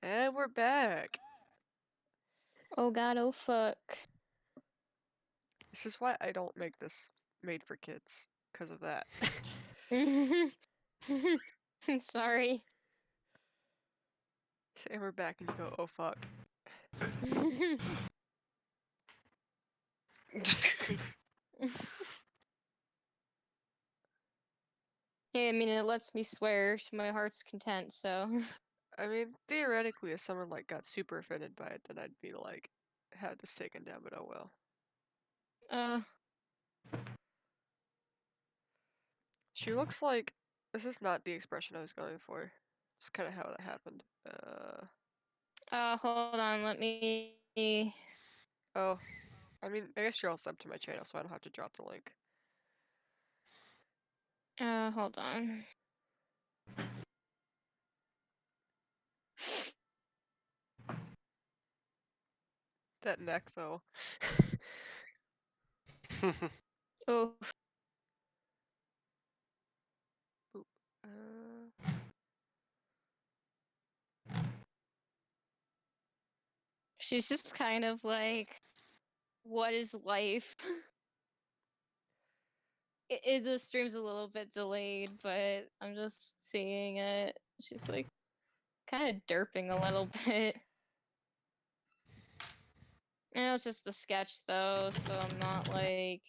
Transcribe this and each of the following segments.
And we're back. Oh god, oh fuck. This is why I don't make this made for kids, because of that. I'm sorry. Say we're back and you go, oh fuck. Hey, I mean, it lets me swear to my heart's content, so. I mean, theoretically, if someone like got super offended by it, then I'd be like, had this taken down, but oh well. Uh, She looks like, this is not the expression I was going for. Just kind of how that happened. hold on, let me. Oh, I mean, I guess you're all subbed to my channel, so I don't have to drop the link. Hold on. That neck, though. Oh, Oop. she's just kind of like, what is life? The stream's a little bit delayed, but I'm just seeing it. She's like, kind of derping a little bit. I know it's just the sketch though, so I'm not like.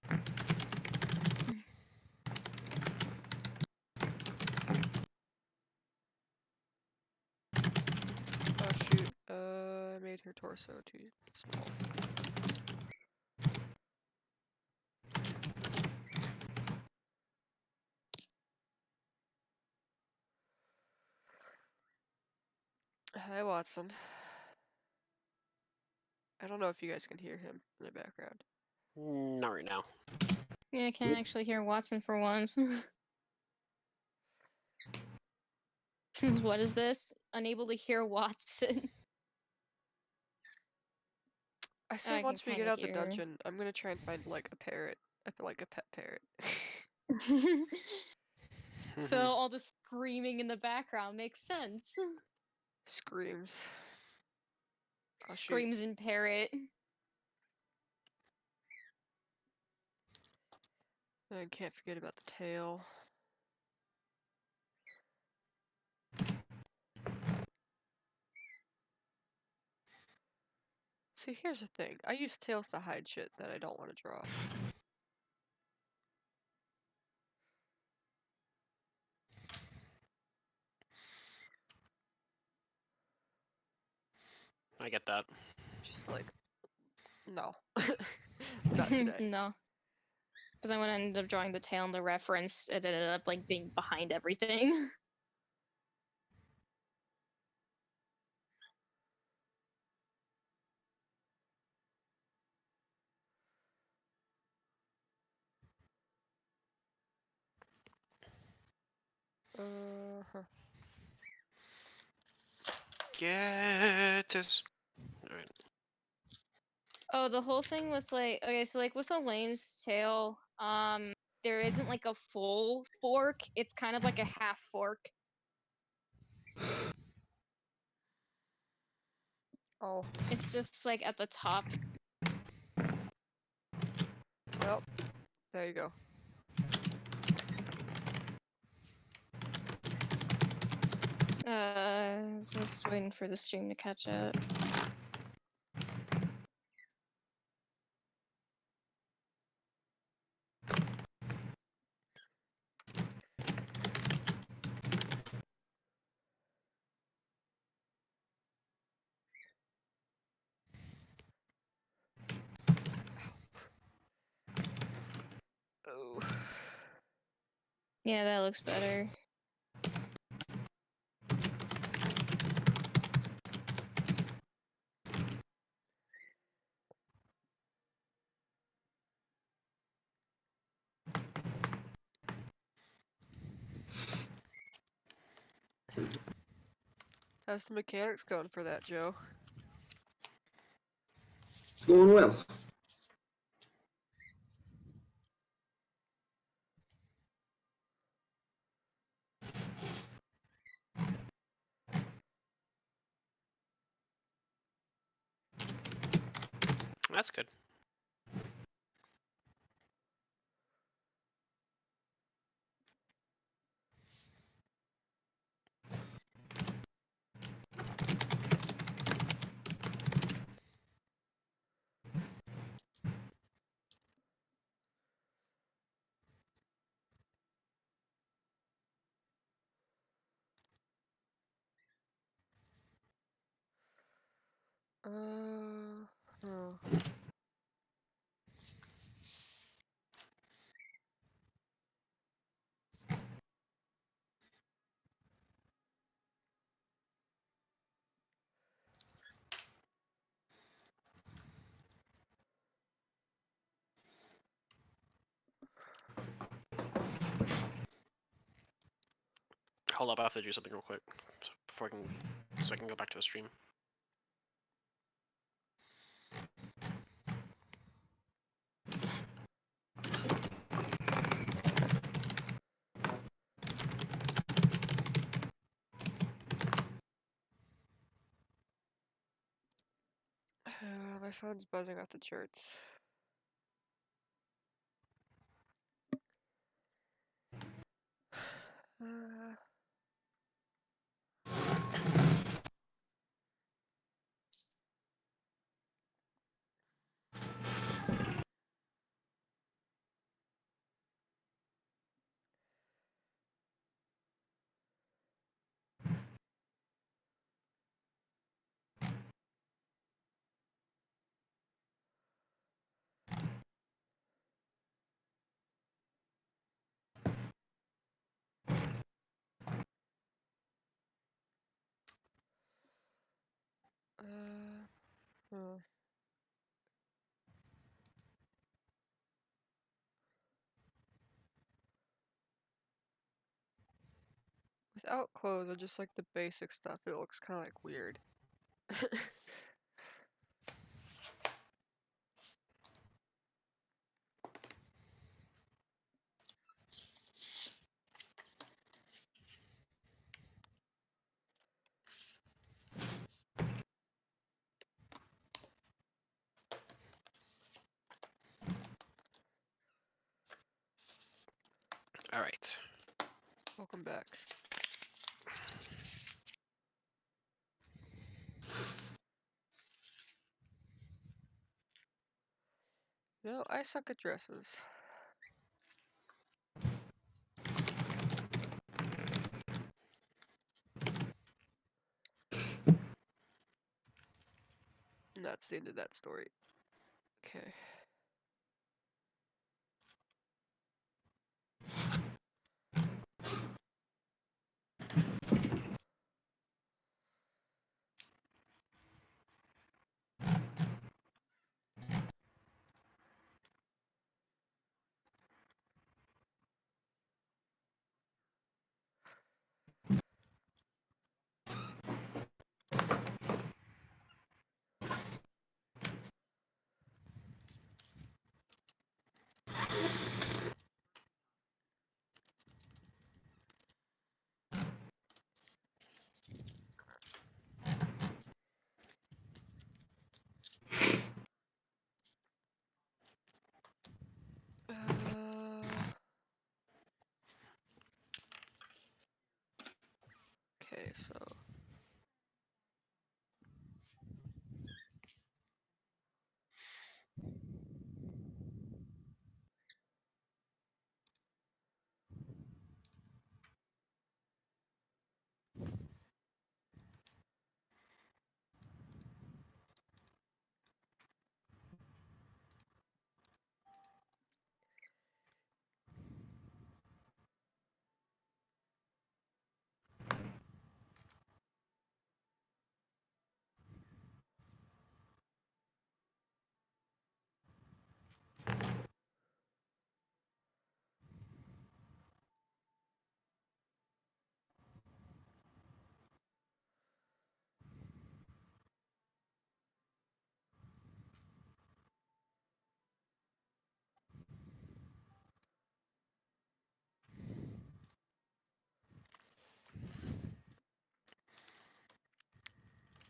Oh shoot, I made her torso too small. Hi, Watson. I don't know if you guys can hear him in the background. Not right now. Yeah, I can't actually hear Watson for once. What is this? Unable to hear Watson. I say I can once we kind get of out the hear. dungeon, I'm gonna try and find like a parrot. I feel like a pet parrot. So all the screaming in the background makes sense. Screams. Oh shoot. Screams and parrot. I can't forget about the tail. See, here's the thing. I use tails to hide shit that I don't want to draw. I get that. Just like, no. Not today. No. But then when I ended up drawing the tail and the reference, it ended up like being behind everything. Uh-huh. Get this. Alright. Oh, the whole thing with like, okay, so like with Elaine's tail, there isn't like a full fork. It's kind of like a half fork. Oh, It's just like at the top. well, there you go. Just waiting for the stream to catch up. Oh. Yeah, that looks better. How's the mechanics going for that, Joe? It's going well. That's good. Oh. Hold up, I have to do something real quick before so I can go back to the stream. My phone's buzzing off the charts. Uh, oh. Without clothes or just like the basic stuff, it looks kind of like weird. All right. Welcome back. No, I suck at dresses. And that's the end of that story. Okay. Okay, so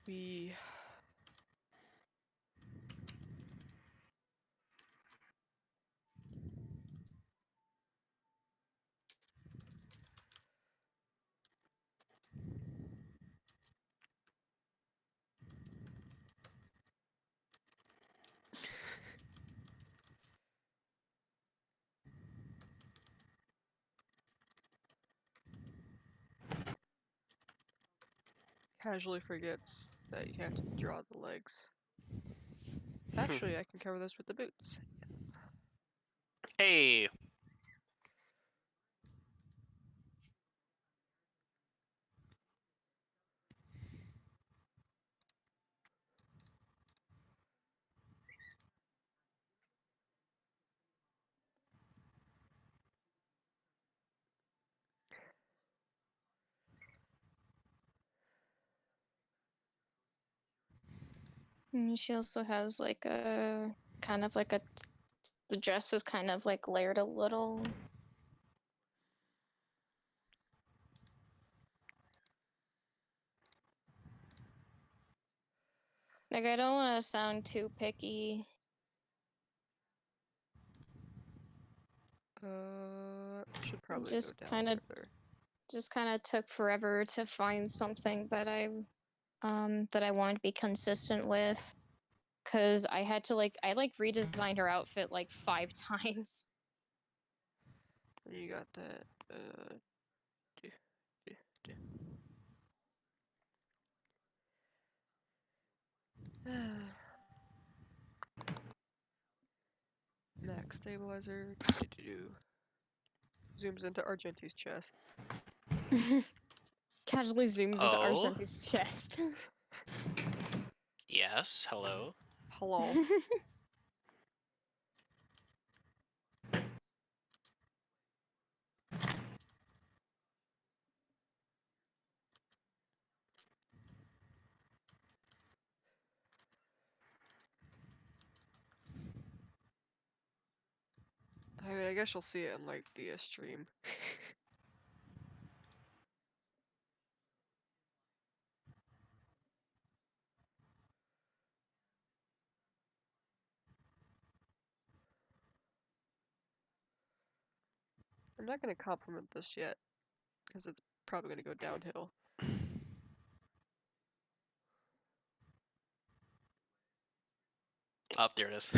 we Casually forgets that you have to draw the legs. Actually, I can cover this with the boots. Hey. And she also has like a kind of like a the dress is kind of like layered a little. Like I don't want to sound too picky. Should probably go Just down kind of further. took forever to find something that I wanted to be consistent with. Cause I had to I redesigned her outfit like 5 times. And you got that. Do, do, do. Max stabilizer. Zooms into Argenti's chest. Casually zooms into Oh. Argenti's chest. Yes. Hello. Hello. I mean, I guess you'll see it in like the stream. I'm not gonna compliment this yet, because it's probably gonna go downhill. Up there it is.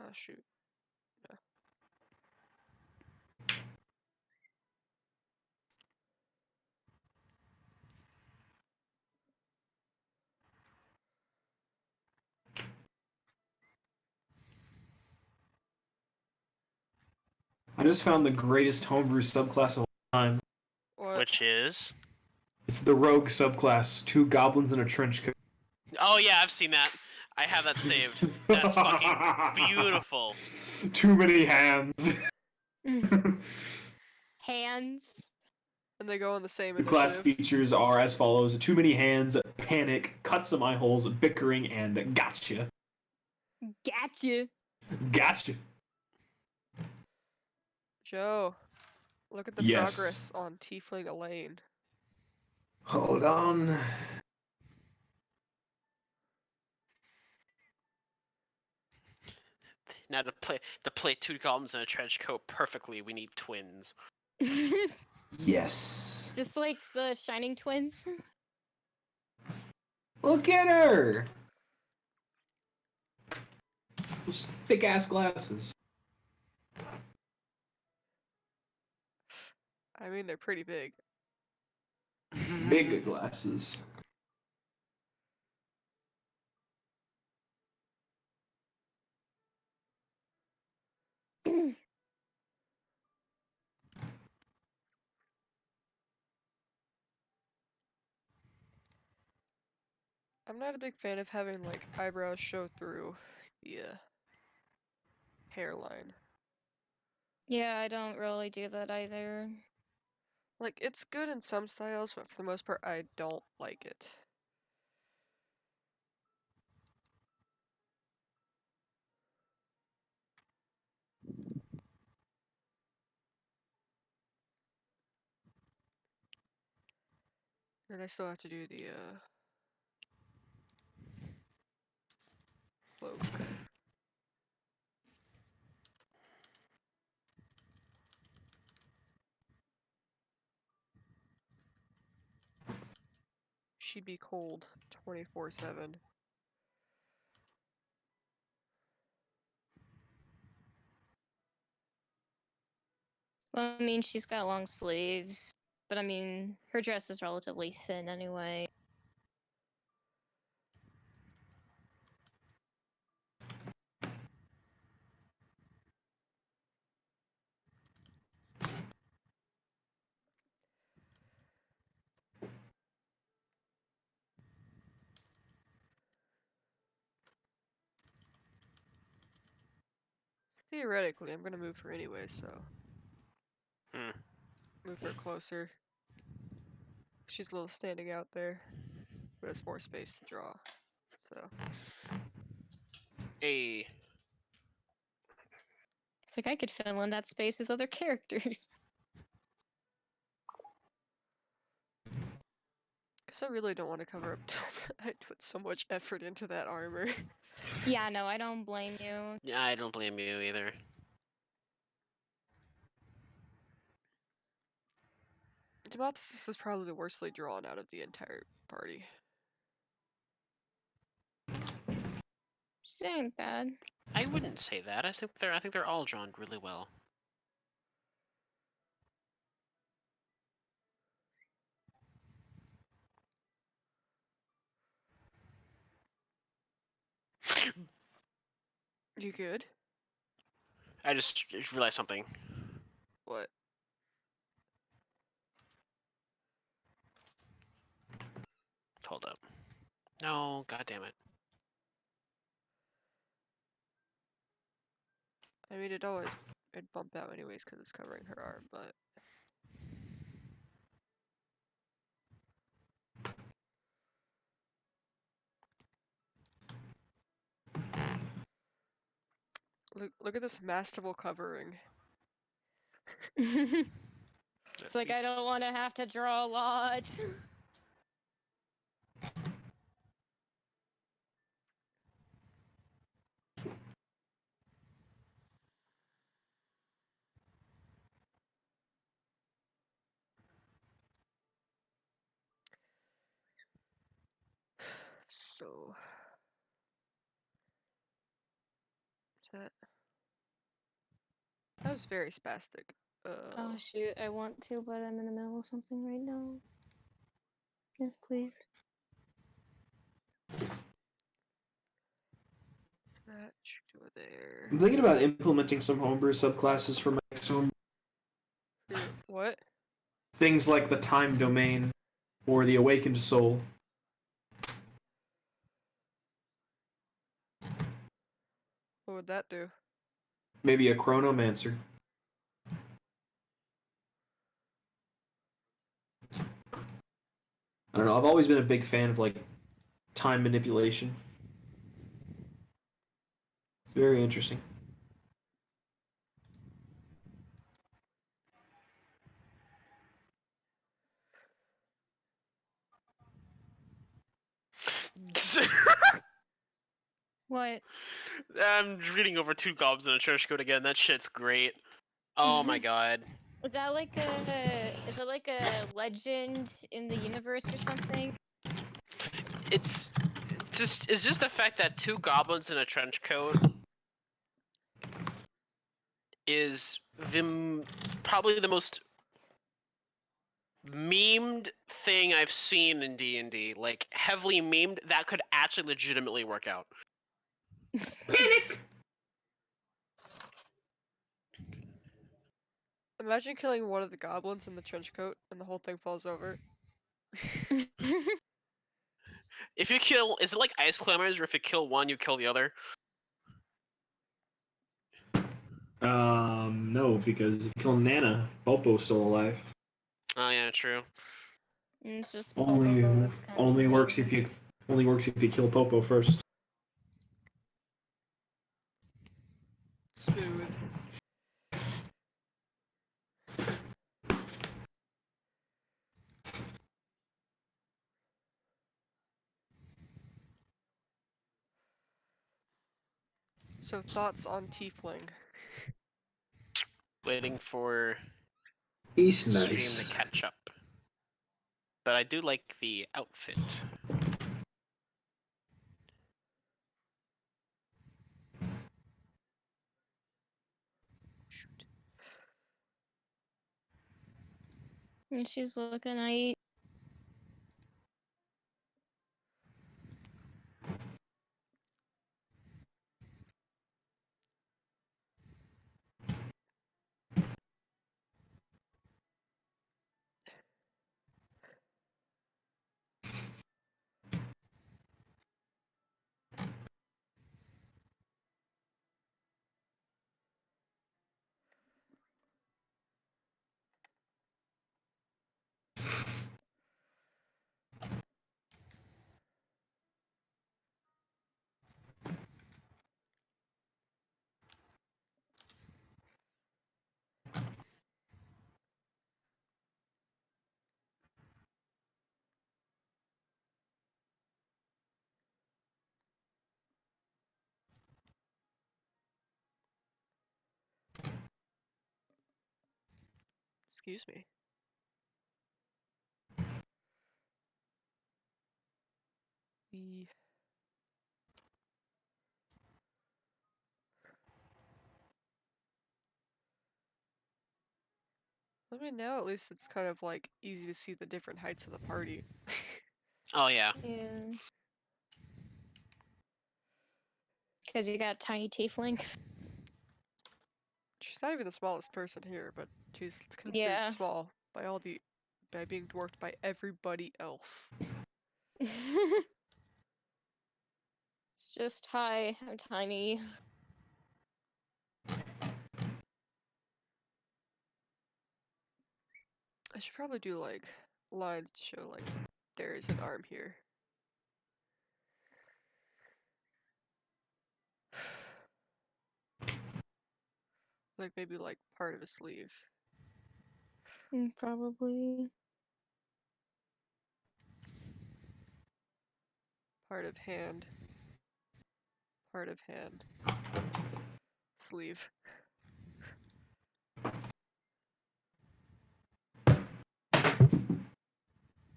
Ah, shoot. Yeah. I just found the greatest homebrew subclass of all time. What? Which is? It's the rogue subclass, 2 goblins in a trench coat. Oh yeah, I've seen that. I have that saved. That's fucking beautiful. Too many hands. Hands. And they go on the same The class initiative. features are as follows: too many hands, panic, cut some eye holes, bickering, and gotcha. Gotcha. Gotcha. Joe, look at the Yes. progress on Tiefling Elaine. Hold on. Now to play 2 goblins in a trench coat perfectly, we need twins. Yes. Just like the Shining Twins. Look at her. Those thick ass glasses. I mean, they're pretty big. Big glasses. I'm not a big fan of having like eyebrows show through the hairline. Yeah, I don't really do that either. Like, it's good in some styles, but for the most part, I don't like it. Then I still have to do the cloak. She'd be cold 24/7. Well, I mean, she's got long sleeves, but I mean, her dress is relatively thin anyway. Theoretically, I'm gonna move her anyway, so Hmm. move her closer. She's a little standing out there, but it's more space to draw. So A. It's like I could fill in that space with other characters. Because I really don't want to cover up. I put so much effort into that armor. Yeah, no, I don't blame you. Yeah, I don't blame you either. Dematis is probably the worstly drawn out of the entire party. She ain't bad. I wouldn't say that. I think they're all drawn really well. You good? I just realized something. What? Hold up. No, god damn it. I mean, it'd bump out anyways because it's covering her arm, but look at this mastival covering. It's like I don't want to have to draw a lot. So that was very spastic. Oh shoot, I want to, but I'm in the middle of something right now. Yes, please. That should go there. I'm thinking about implementing some homebrew subclasses for my next home. What? Things like the time domain or the awakened soul. What would that do? Maybe a chronomancer. I don't know. I've always been a big fan of like time manipulation. It's very interesting. What? I'm reading over 2 gobs in a church code again. That shit's great. Oh my god. Is that like a legend in the universe or something? It's just the fact that 2 goblins in a trench coat is probably the most memed thing I've seen in D&D. Like heavily memed that could actually legitimately work out. Panic! Imagine killing one of the goblins in the trench coat and the whole thing falls over. If you kill, is it like Ice Climbers, where if you kill one, you kill the other? No, because if you kill Nana, Popo's still alive. Oh yeah, true. It's just Only Popo that's kind of only works forbidden. if you kill Popo first. Smooth. So thoughts on tiefling? Waiting for He's the stream to nice. catch up. But I do like the outfit. Shoot. And she's looking at Excuse me. The I mean, now at least it's kind of like easy to see the different heights of the party. Oh yeah. Yeah. Because you got tiny tiefling. She's not even the smallest person here, but she's considered Yeah. small by being dwarfed by everybody else. It's just, hi, I'm tiny. I should probably do like lines to show like there is an arm here. Like maybe like part of a sleeve. Probably. Part of hand. Part of hand. Sleeve.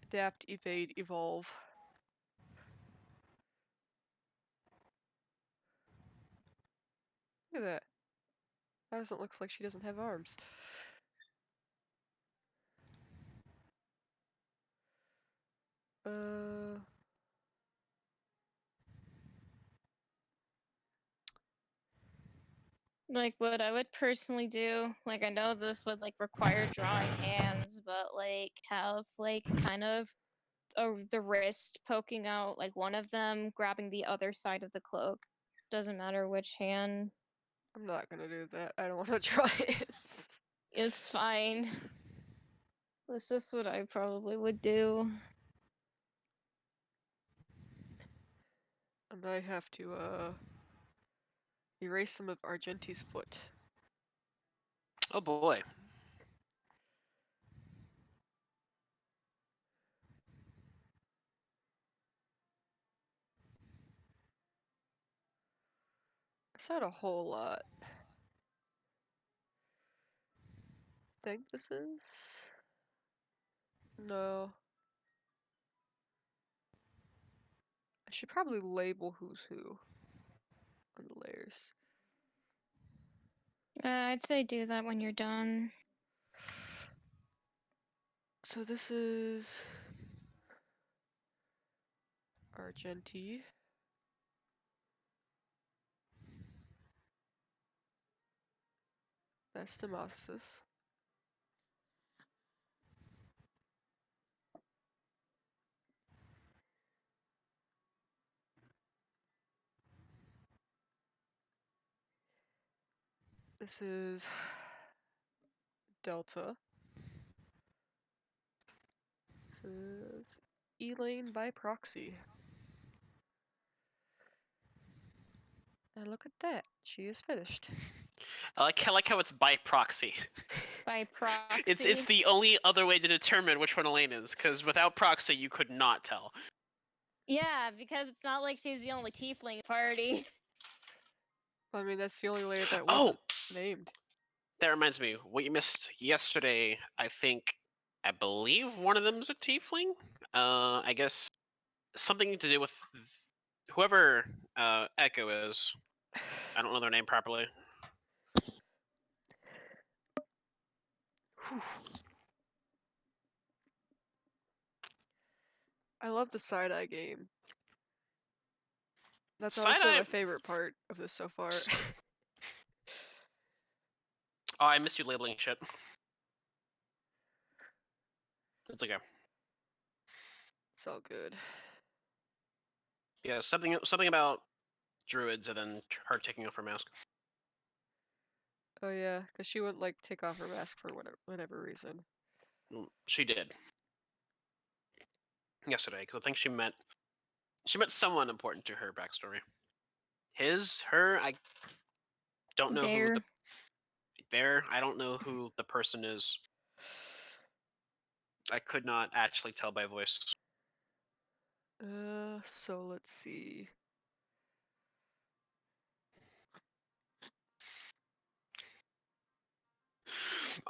Adapt, evade, evolve. Look at that. How does it look like she doesn't have arms? Like, what I would personally do, like, I know this would, like, require drawing hands, but, like, have, like, kind of the wrist poking out, like, one of them grabbing the other side of the cloak. Doesn't matter which hand. I'm not gonna do that. I don't want to try it. It's fine. That's just what I probably would do. And I have to erase some of Argenti's foot. Oh boy. It's not a whole lot. I think this is. No. I should probably label who's who on the layers. I'd say do that when you're done. So this is Argenti. That's Damasus. This is Delta. This is Elaine by proxy. And look at that. She is finished. I like how it's by proxy. By proxy. It's the only other way to determine which one Elaine is, because without proxy you could not tell. Yeah, because it's not like she's the only tiefling party. I mean, that's the only layer that Oh, wasn't named. that reminds me. What you missed yesterday, I believe one of them's a tiefling. I guess something to do with whoever Echo is. I don't know their name properly. Whew. I love the side-eye game. That's honestly Side-eye. my favorite part of this so far. S- Oh, I missed you labeling shit. It's okay. It's all good. Yeah, something about druids and then her taking off her mask. Oh yeah, because she wouldn't like take off her mask for whatever reason. She did yesterday because I think she met someone important to her backstory. Her, I don't know who There. I don't know who the person is. I could not actually tell by voice. So let's see.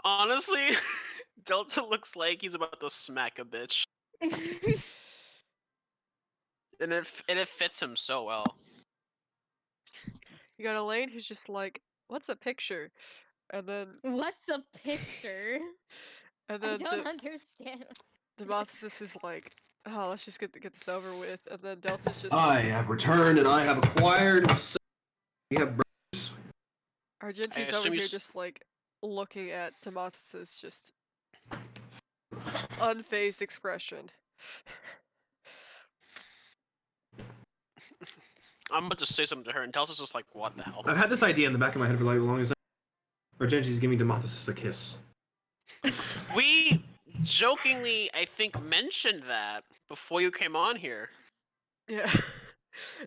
Honestly, Delta looks like he's about to smack a bitch, and it fits him so well. You got Elaine who's just like, "What's a picture?" And then What's a picture? and I then don't understand. Demothesis is like, "Oh, let's just get this over with." And then Delta's just I have returned and I have acquired. We have brothers. Argenti's over assume you here s- just like looking at Demothesis just unfazed expression. I'm about to say something to her, and Delta's just like, "What the hell?" I've had this idea in the back of my head for like the longest time. Argenti's giving Demothesis a kiss. We jokingly, I think, mentioned that before you came on here. Yeah.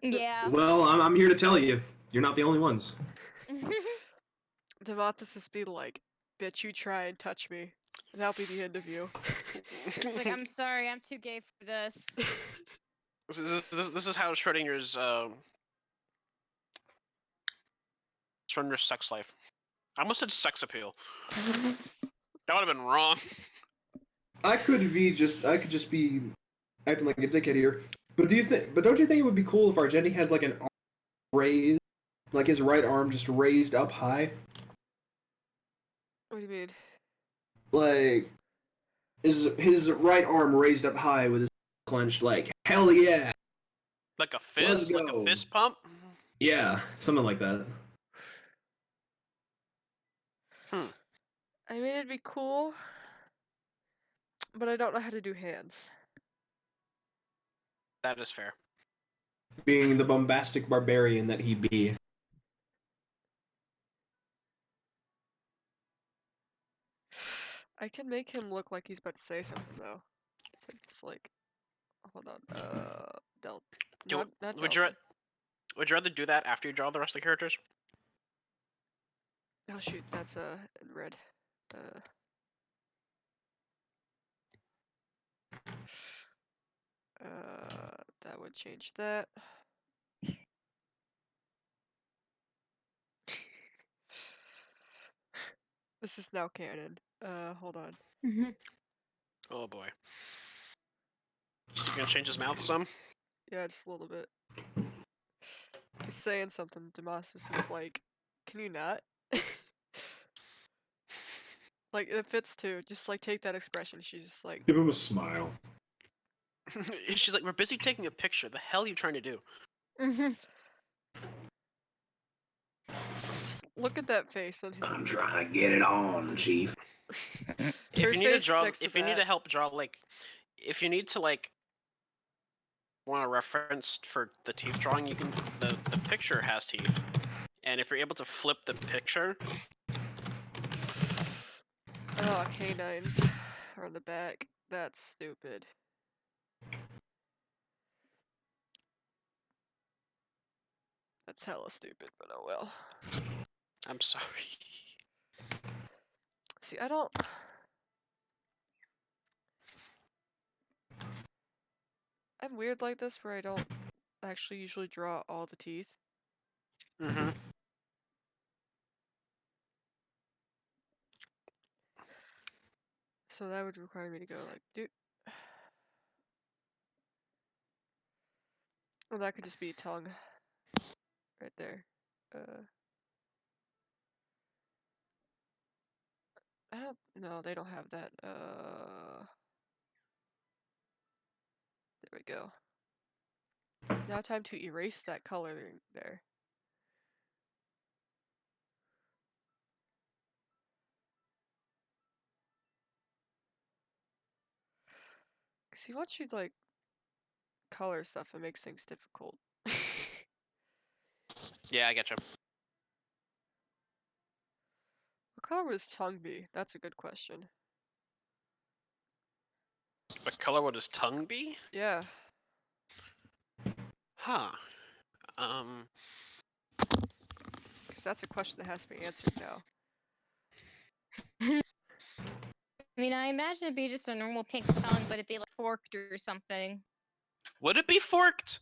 Yeah. Well, I'm here to tell you, you're not the only ones. Demothesis be like, "Bitch, you try and touch me. That'll be the end of you." It's like, I'm sorry, I'm too gay for this. This is how Schrodinger's sex life. I almost said sex appeal. That would have been wrong. I could just be acting like a dickhead here. But don't you think it would be cool if Argenti has like an arm raised, like his right arm just raised up high? What do you mean? Like his right arm raised up high with his clenched, like, hell yeah. Like a Let's fist, like a go. fist pump. Yeah, something like that. I mean, it'd be cool, but I don't know how to do hands. That is fair. Being the bombastic barbarian that he be. I can make him look like he's about to say something though. It's like, hold on, Do, not would you Delta. would you rather do that after you draw the rest of the characters? Oh shoot, that's in red. Uh, that would change that. This is now canon. Hold on. Oh boy. You gonna change his mouth some? Yeah, just a little bit. He's saying something. Demasis is like, can you not? Like, it fits too. Just like take that expression. She's just like, Give him a smile. She's like, "We're busy taking a picture. The hell are you trying to do?" just look at that face. And I'm trying to get it on, Chief. If her you need to face draw, next to if you need to that. help draw, like, if you need to like want a reference for the teeth drawing, you can. The picture has teeth, and if you're able to flip the picture, Oh, canines are on the back. That's stupid. That's hella stupid, but oh well. I'm sorry. See, I don't. I'm weird like this where I don't actually usually draw all the teeth. Mm-hmm. So that would require me to go like, dude. Well, that could just be a tongue. Right there. I don't. No, they don't have that. There we go. Now time to erase that coloring there. See, once you like color stuff, it makes things difficult. Yeah, I getcha. What color would his tongue be? That's a good question. What color would his tongue be? Yeah. Huh. Because that's a question that has to be answered now. I mean, I imagine it'd be just a normal pink tongue, but it'd be like forked or something. Would it be forked?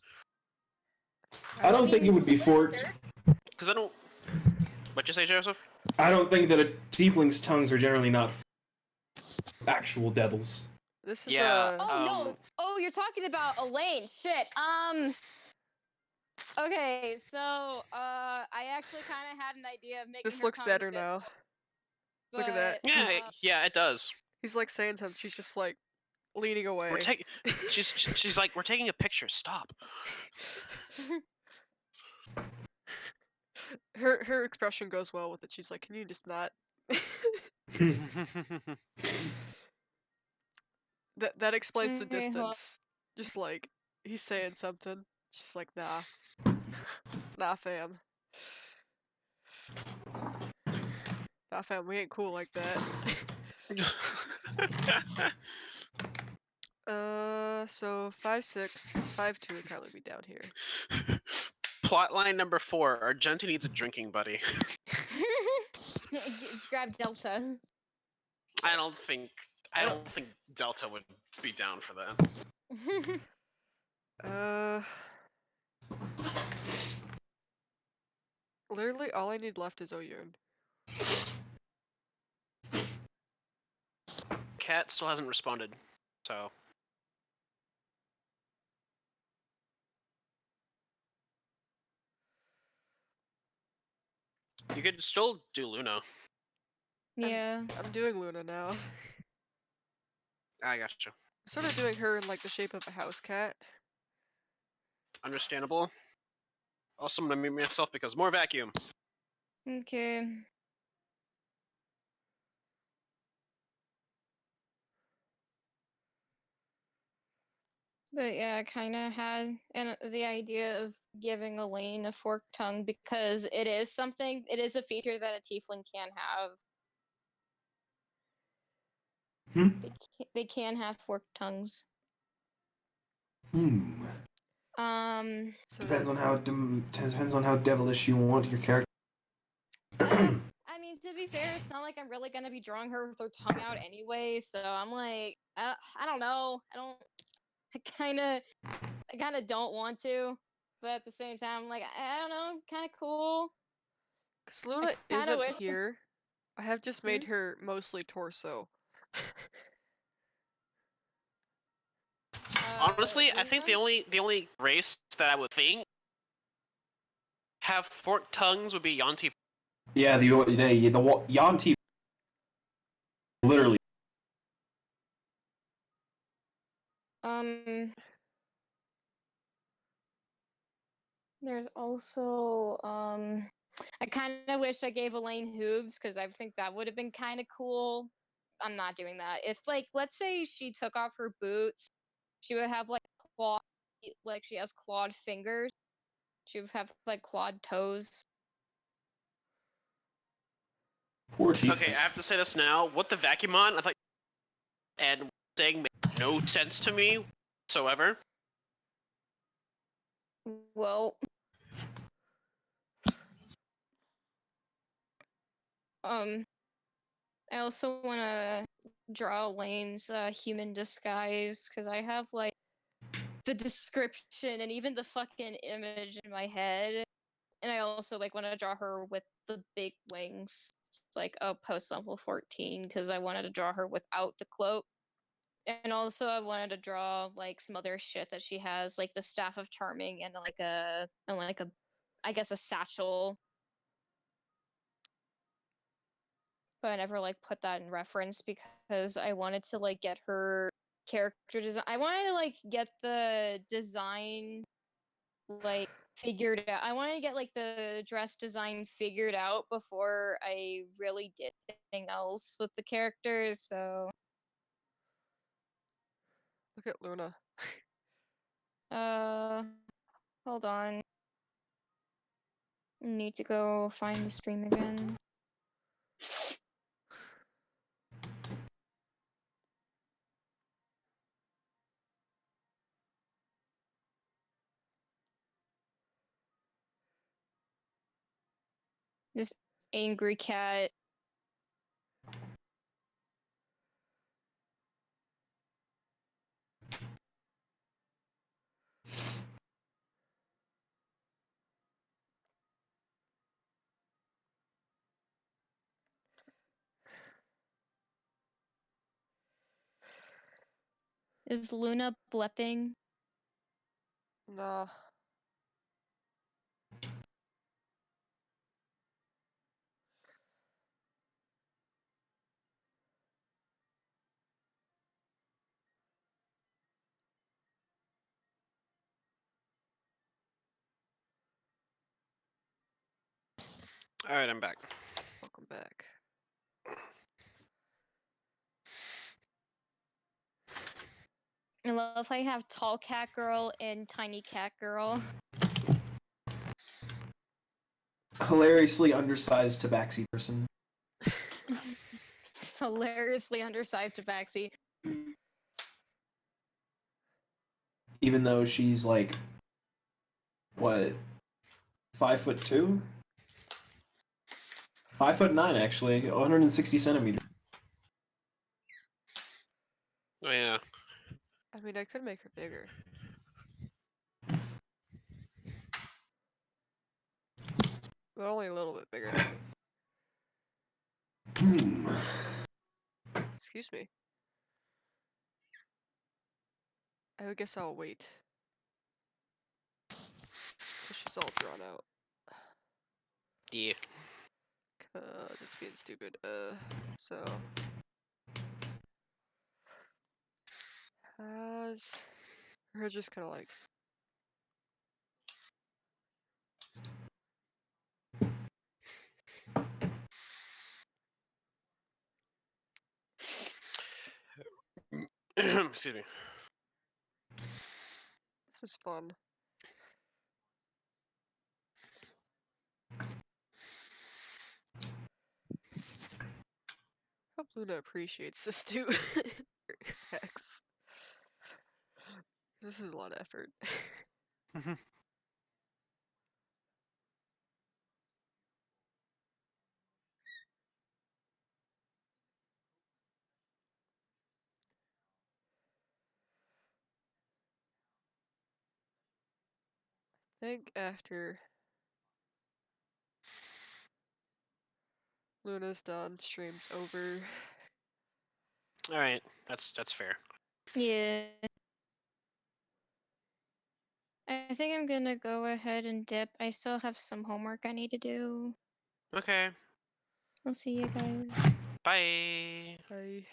I don't think mean, it would be forked. Because I don't. What'd you say, Joseph? I don't think that a tiefling's tongues are generally not actual devils. This is Yeah. Oh no! Oh, you're talking about Elaine. Shit. Okay, so I actually kind of had an idea of making This her looks tongue better bit now. forked, Look at that. but, Yeah, yeah, it does. He's like saying something. She's just like leaning away. We're taking. She's like, we're taking a picture. Stop. Her expression goes well with it. She's like, can you just not? That explains the Okay, hold on. distance. Just like he's saying something. She's like, nah, nah, fam, nah, fam. We ain't cool like that. So 5'6", 5'2" would probably be down here. Plotline number 4. Argenta needs a drinking buddy. Just grab Delta. I don't think Delta would be down for that. Literally all I need left is Oyun. Cat still hasn't responded, so you could still do Luna. Yeah. I'm doing Luna now. I gotcha. I'm sort of doing her in like the shape of a house cat. Understandable. Also, I'm gonna mute myself because more vacuum. Okay. But yeah, I kind of had the idea of giving Elaine a forked tongue because it is something. It is a feature that a tiefling can have. They can have forked tongues. So depends on how devilish you want your character. I mean, to be fair, it's not like I'm really gonna be drawing her with her tongue out anyway. So I'm like, I don't know. I kind of don't want to, but at the same time, I'm like, I don't know, kind of cool. Because Luna isn't here, I have just made her mostly torso. Honestly, Luna? I think the only race that I would think have forked tongues would be Yanti. Yeah, the Yanti literally. There's also I kind of wish I gave Elaine hooves because I think that would have been kind of cool. I'm not doing that. If like let's say she took off her boots, she would have like like she has clawed fingers. She would have like clawed toes. Poor tiefling. Okay, I have to say this now. What the vacuum on? I thought and saying made no sense to me whatsoever. Well, I also want to draw Elaine's human disguise because I have like the description and even the fucking image in my head. and I also like want to draw her with the big wings. It's like a post level 14 because I wanted to draw her without the cloak. And also I wanted to draw like some other shit that she has, like the staff of charming and like a I guess a satchel. But I never like put that in reference because I wanted to like get her character design. I wanted to like get the design like figured out. I wanted to get like the dress design figured out before I really did anything else with the characters. So Look at Luna. hold on. Need to go find the stream again. This angry cat. Is Luna blepping? Nah. All right, I'm back. Welcome back. I love how you have tall cat girl and tiny cat girl. Hilariously undersized tabaxi person. It's hilariously undersized tabaxi. Even though she's like, what, 5'2"? 5'9" actually, 160 centimeters. Oh yeah. I mean, I could make her bigger. But only a little bit bigger. Excuse me. I guess I'll wait. Till she's all drawn out. Yeah. Cause it's being stupid. So. Has her just kind of like. Excuse me. This is fun. Hope Luna appreciates this too. Hex. This is a lot of effort. I think after Luna's done, stream's over. All right, that's fair. Yeah. I think I'm gonna go ahead and dip. I still have some homework I need to do. Okay. I'll see you guys. Bye. I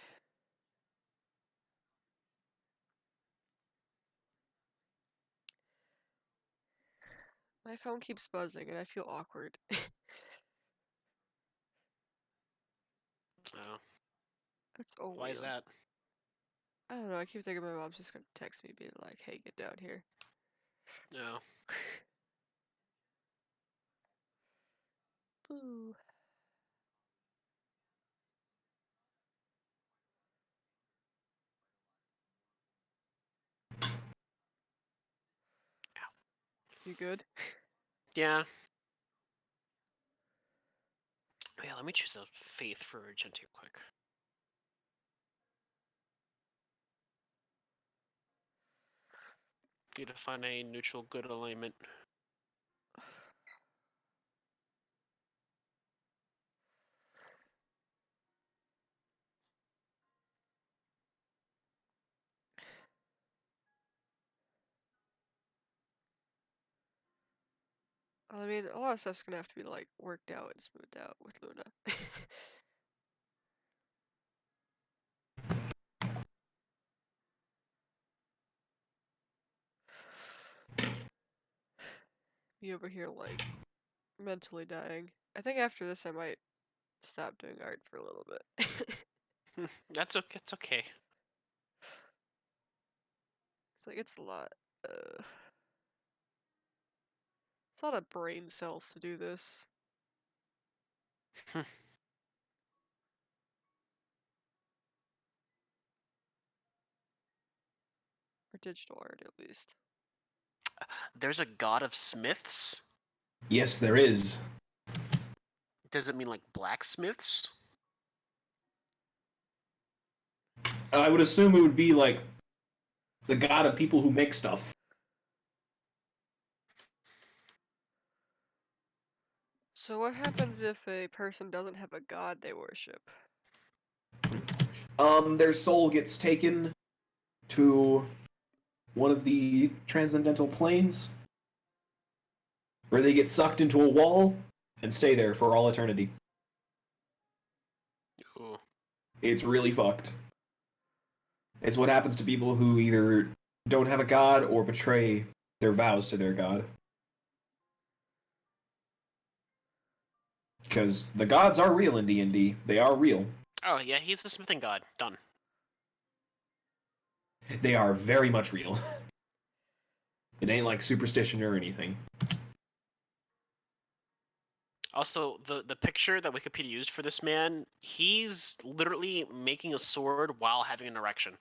My phone keeps buzzing and I feel awkward. Oh, That's all why is real. that? I don't know, I keep thinking my mom's just gonna text me being like, hey, get down here. No. Boo. You good? Yeah. Oh, yeah, let me choose a faith for Argenti quick. Need to find a neutral good alignment. I mean, a lot of stuff's gonna have to be like worked out and smoothed out with Luna. Me over here like mentally dying. I think after this I might stop doing art for a little bit. That's okay. It's okay. It's like it's a lot. It's a lot of brain cells to do this. For digital art, at least. There's a god of smiths. Yes, there is. Does it mean like blacksmiths? I would assume it would be like the god of people who make stuff. So what happens if a person doesn't have a god they worship? Their soul gets taken to one of the transcendental planes, where they get sucked into a wall and stay there for all eternity. Ooh. It's really fucked. It's what happens to people who either don't have a god or betray their vows to their god. Because the gods are real in D&D. They are real. Oh yeah, he's the smithing god. Done. They are very much real. It ain't like superstition or anything. Also, the picture that Wikipedia used for this man, he's literally making a sword while having an erection.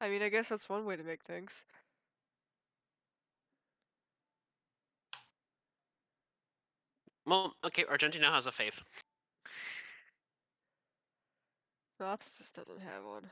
I mean, I guess that's one way to make things. Well, okay, Argentina has a faith. Nazis doesn't have one.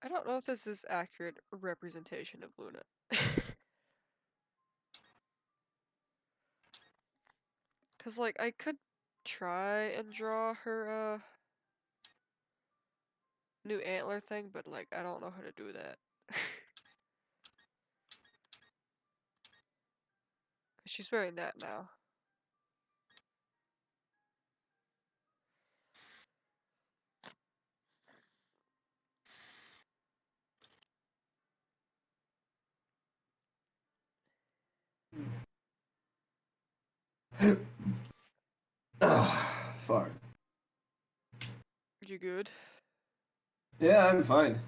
I don't know if this is accurate representation of Luna. Cause like I could try and draw her new antler thing, but like I don't know how to do that. 'Cause she's wearing that now. Ah, fuck. You good? Yeah, I'm fine.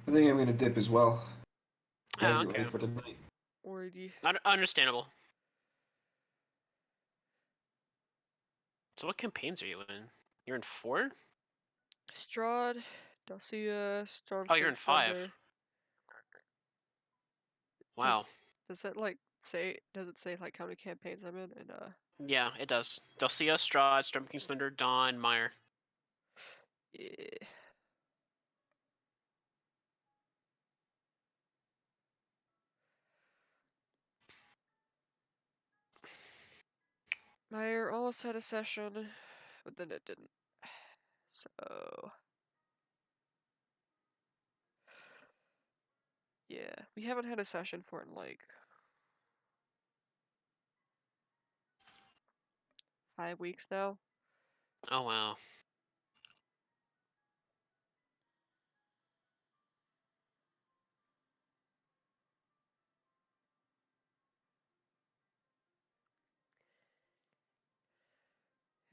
I think I'm gonna dip as well. Gotta Oh, get okay. ready for tonight. Alrighty. Understandable. So what campaigns are you in? You're in 4? Strahd, Delsia, Storm Oh, you're King in 5. Thunder. Wow. Does that like say? Does it say like how many campaigns I'm in? And Yeah, it does. Delcia, Strahd, Storm King's Thunder, Dawn, Meyer. yeah. Meyer almost had a session, but then it didn't. So yeah, we haven't had a session for it in like 5 weeks now. Oh wow.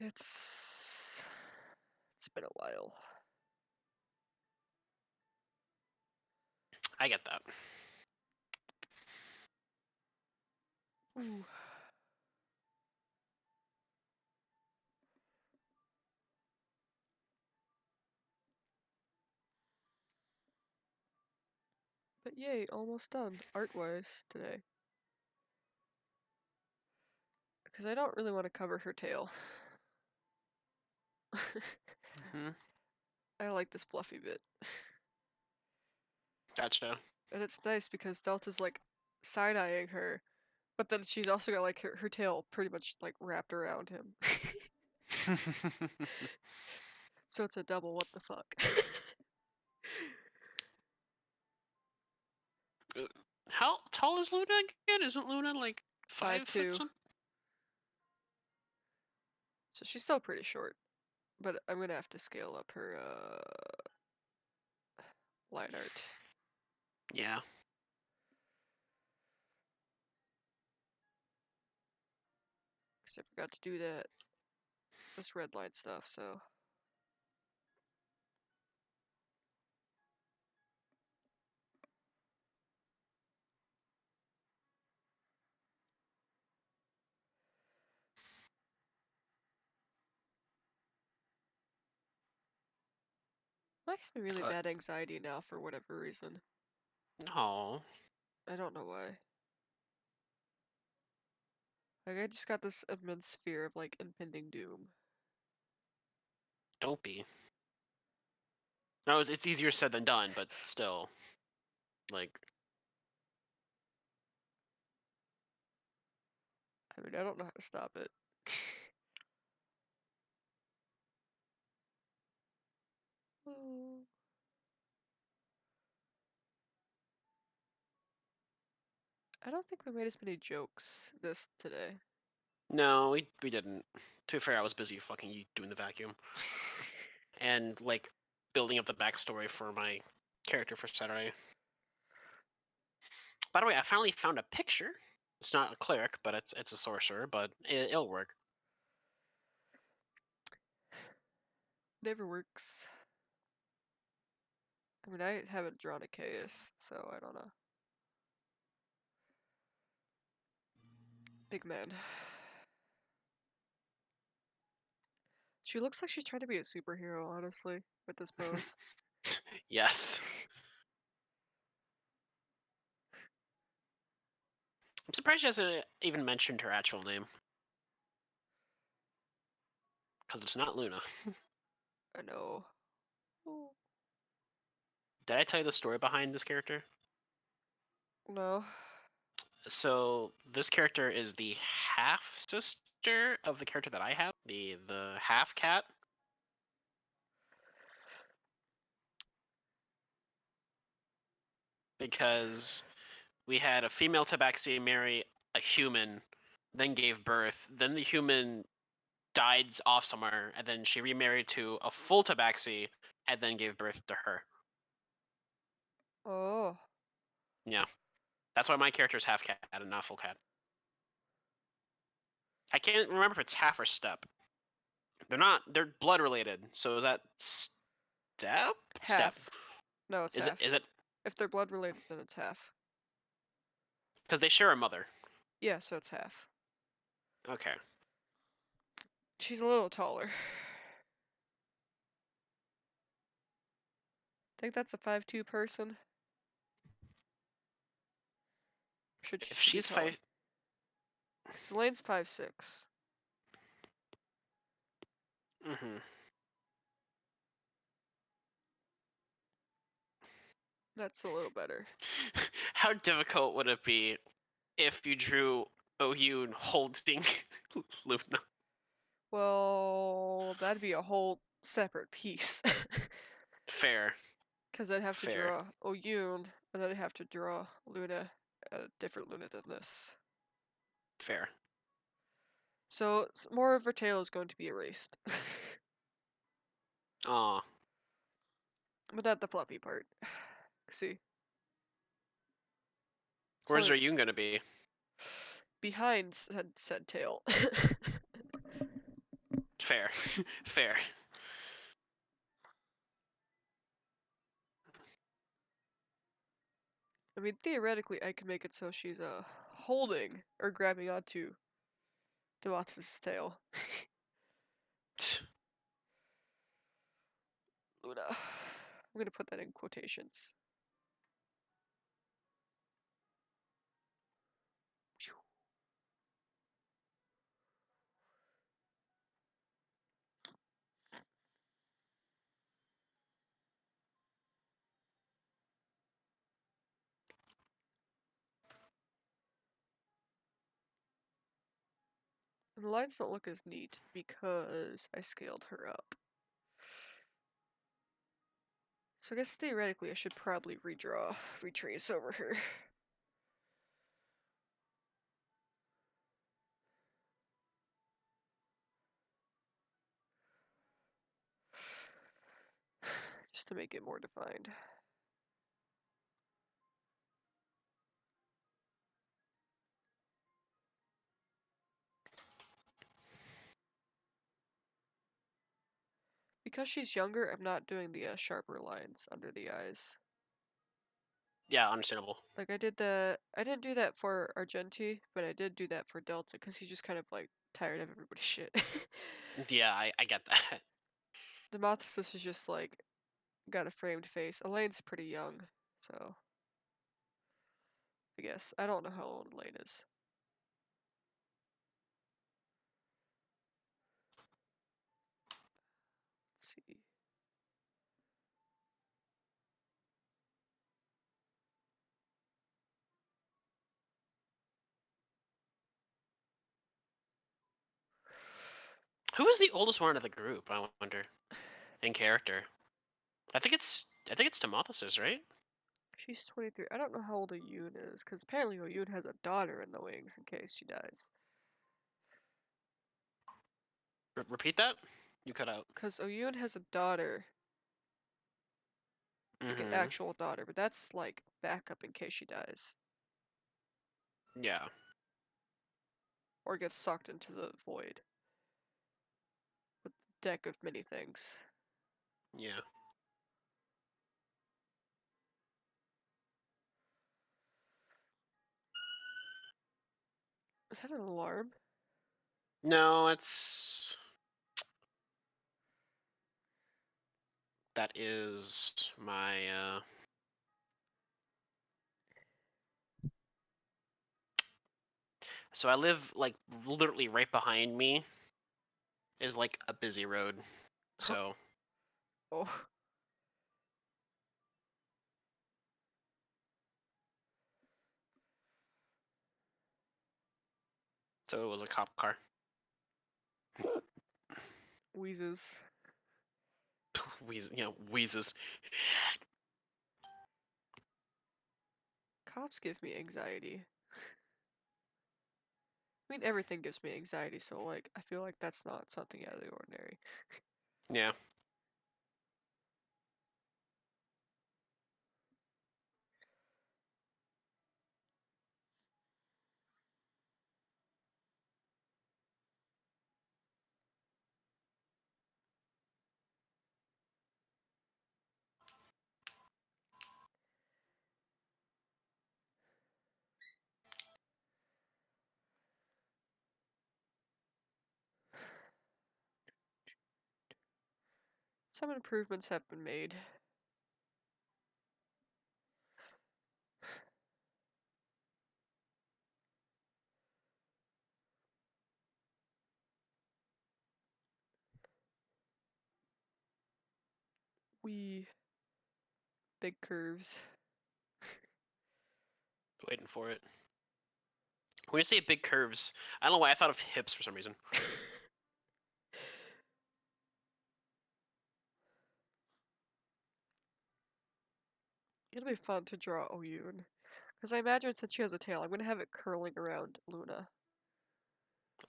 It's been a while. I get that. Ooh. But yay, almost done, art-wise, today. Because I don't really want to cover her tail. Hmm. I like this fluffy bit. Gotcha. And it's nice because Delta's like side-eyeing her, but then she's also got like her tail pretty much like wrapped around him. So it's a double what the fuck. How tall is Luna again? Isn't Luna like 5 foot 5'2". something? So she's still pretty short. But I'm gonna have to scale up her line art. Yeah. Because I forgot to do that. This red line stuff, so. I'm like having really bad anxiety now for whatever reason. No. I don't know why. Like I just got this immense fear of like impending doom. Don't be. No, it's easier said than done, but still. Like, I mean, I don't know how to stop it. Oh. I don't think we made as many jokes this today. no, we didn't. To be fair, I was busy fucking doing the vacuum. And, like, building up the backstory for my character for Saturday. By the way, I finally found a picture. It's not a cleric, but it's a sorcerer, but it'll work. Never works. I mean, I haven't drawn a chaos, so I don't know. Big man. She looks like she's trying to be a superhero, honestly, with this pose. Yes. I'm surprised she hasn't even mentioned her actual name. Because it's not Luna. I know. Oh, Did I tell you the story behind this character? no. So this character is the half sister of the character that I have, the half cat. Because we had a female tabaxi marry a human, then gave birth. Then the human died off somewhere, and then she remarried to a full tabaxi, and then gave birth to her. Oh. Yeah, that's why my character is half cat and not full cat. I can't remember if it's half or step. They're not. They're blood related. So is that step? Step. Half. No, it's Is it? half. Is it? If they're blood related, then it's half. Because they share a mother. Yeah, so it's half. Okay. She's a little taller. I think that's a 5'2" person. Should If she be she's taller? 5, Celane's 5'6". mm-hmm. That's a little better. How difficult would it be if you drew Oyun holding Luna? Well, that'd be a whole separate piece. Fair. Because I'd have to Fair. draw Oyun, and then I'd have to draw Luna, a different Luna than this. Fair. So more of her tail is going to be erased. Aw. But not the floppy part. See? It's Where's only Oyun gonna be? behind said tail. Fair. Fair. I mean, theoretically, I could make it so she's holding or grabbing onto Tomatis' tail. Luna. I'm gonna put that in quotations. And the lines don't look as neat because I scaled her up. So I guess theoretically I should probably retrace over her. Just to make it more defined. Because she's younger, I'm not doing the sharper lines under the eyes. Yeah, understandable. Like I didn't do that for Argenti, but I did do that for Delta because he's just kind of like tired of everybody's shit. Yeah, I get that. Demothesis is just like got a framed face. Elaine's pretty young, so I guess I don't know how old Elaine is. Let's see. Who is the oldest one of the group? I wonder. In character, I think it's Timotheus, right? She's 23. I don't know how old Oyun is, because apparently Oyun has a daughter in the wings in case she dies. Repeat that. You cut out. Because Oyun has a daughter, like an Mm-hmm. actual daughter, but that's like backup in case she dies. Yeah. Or gets sucked into the void. With a deck of many things. Yeah. Is that an alarm? No, that is my So I live like literally right behind me is like a busy road. So Oh. it was a cop car. Wheezes. Wheezes. Cops give me anxiety. I mean, everything gives me anxiety, so like, I feel like that's not something out of the ordinary. Yeah. Some improvements have been made. Big curves. Waiting for it. When you say big curves, I don't know why I thought of hips for some reason. It'll be fun to draw Oyun. Because I imagine since she has a tail, I'm going to have it curling around Luna.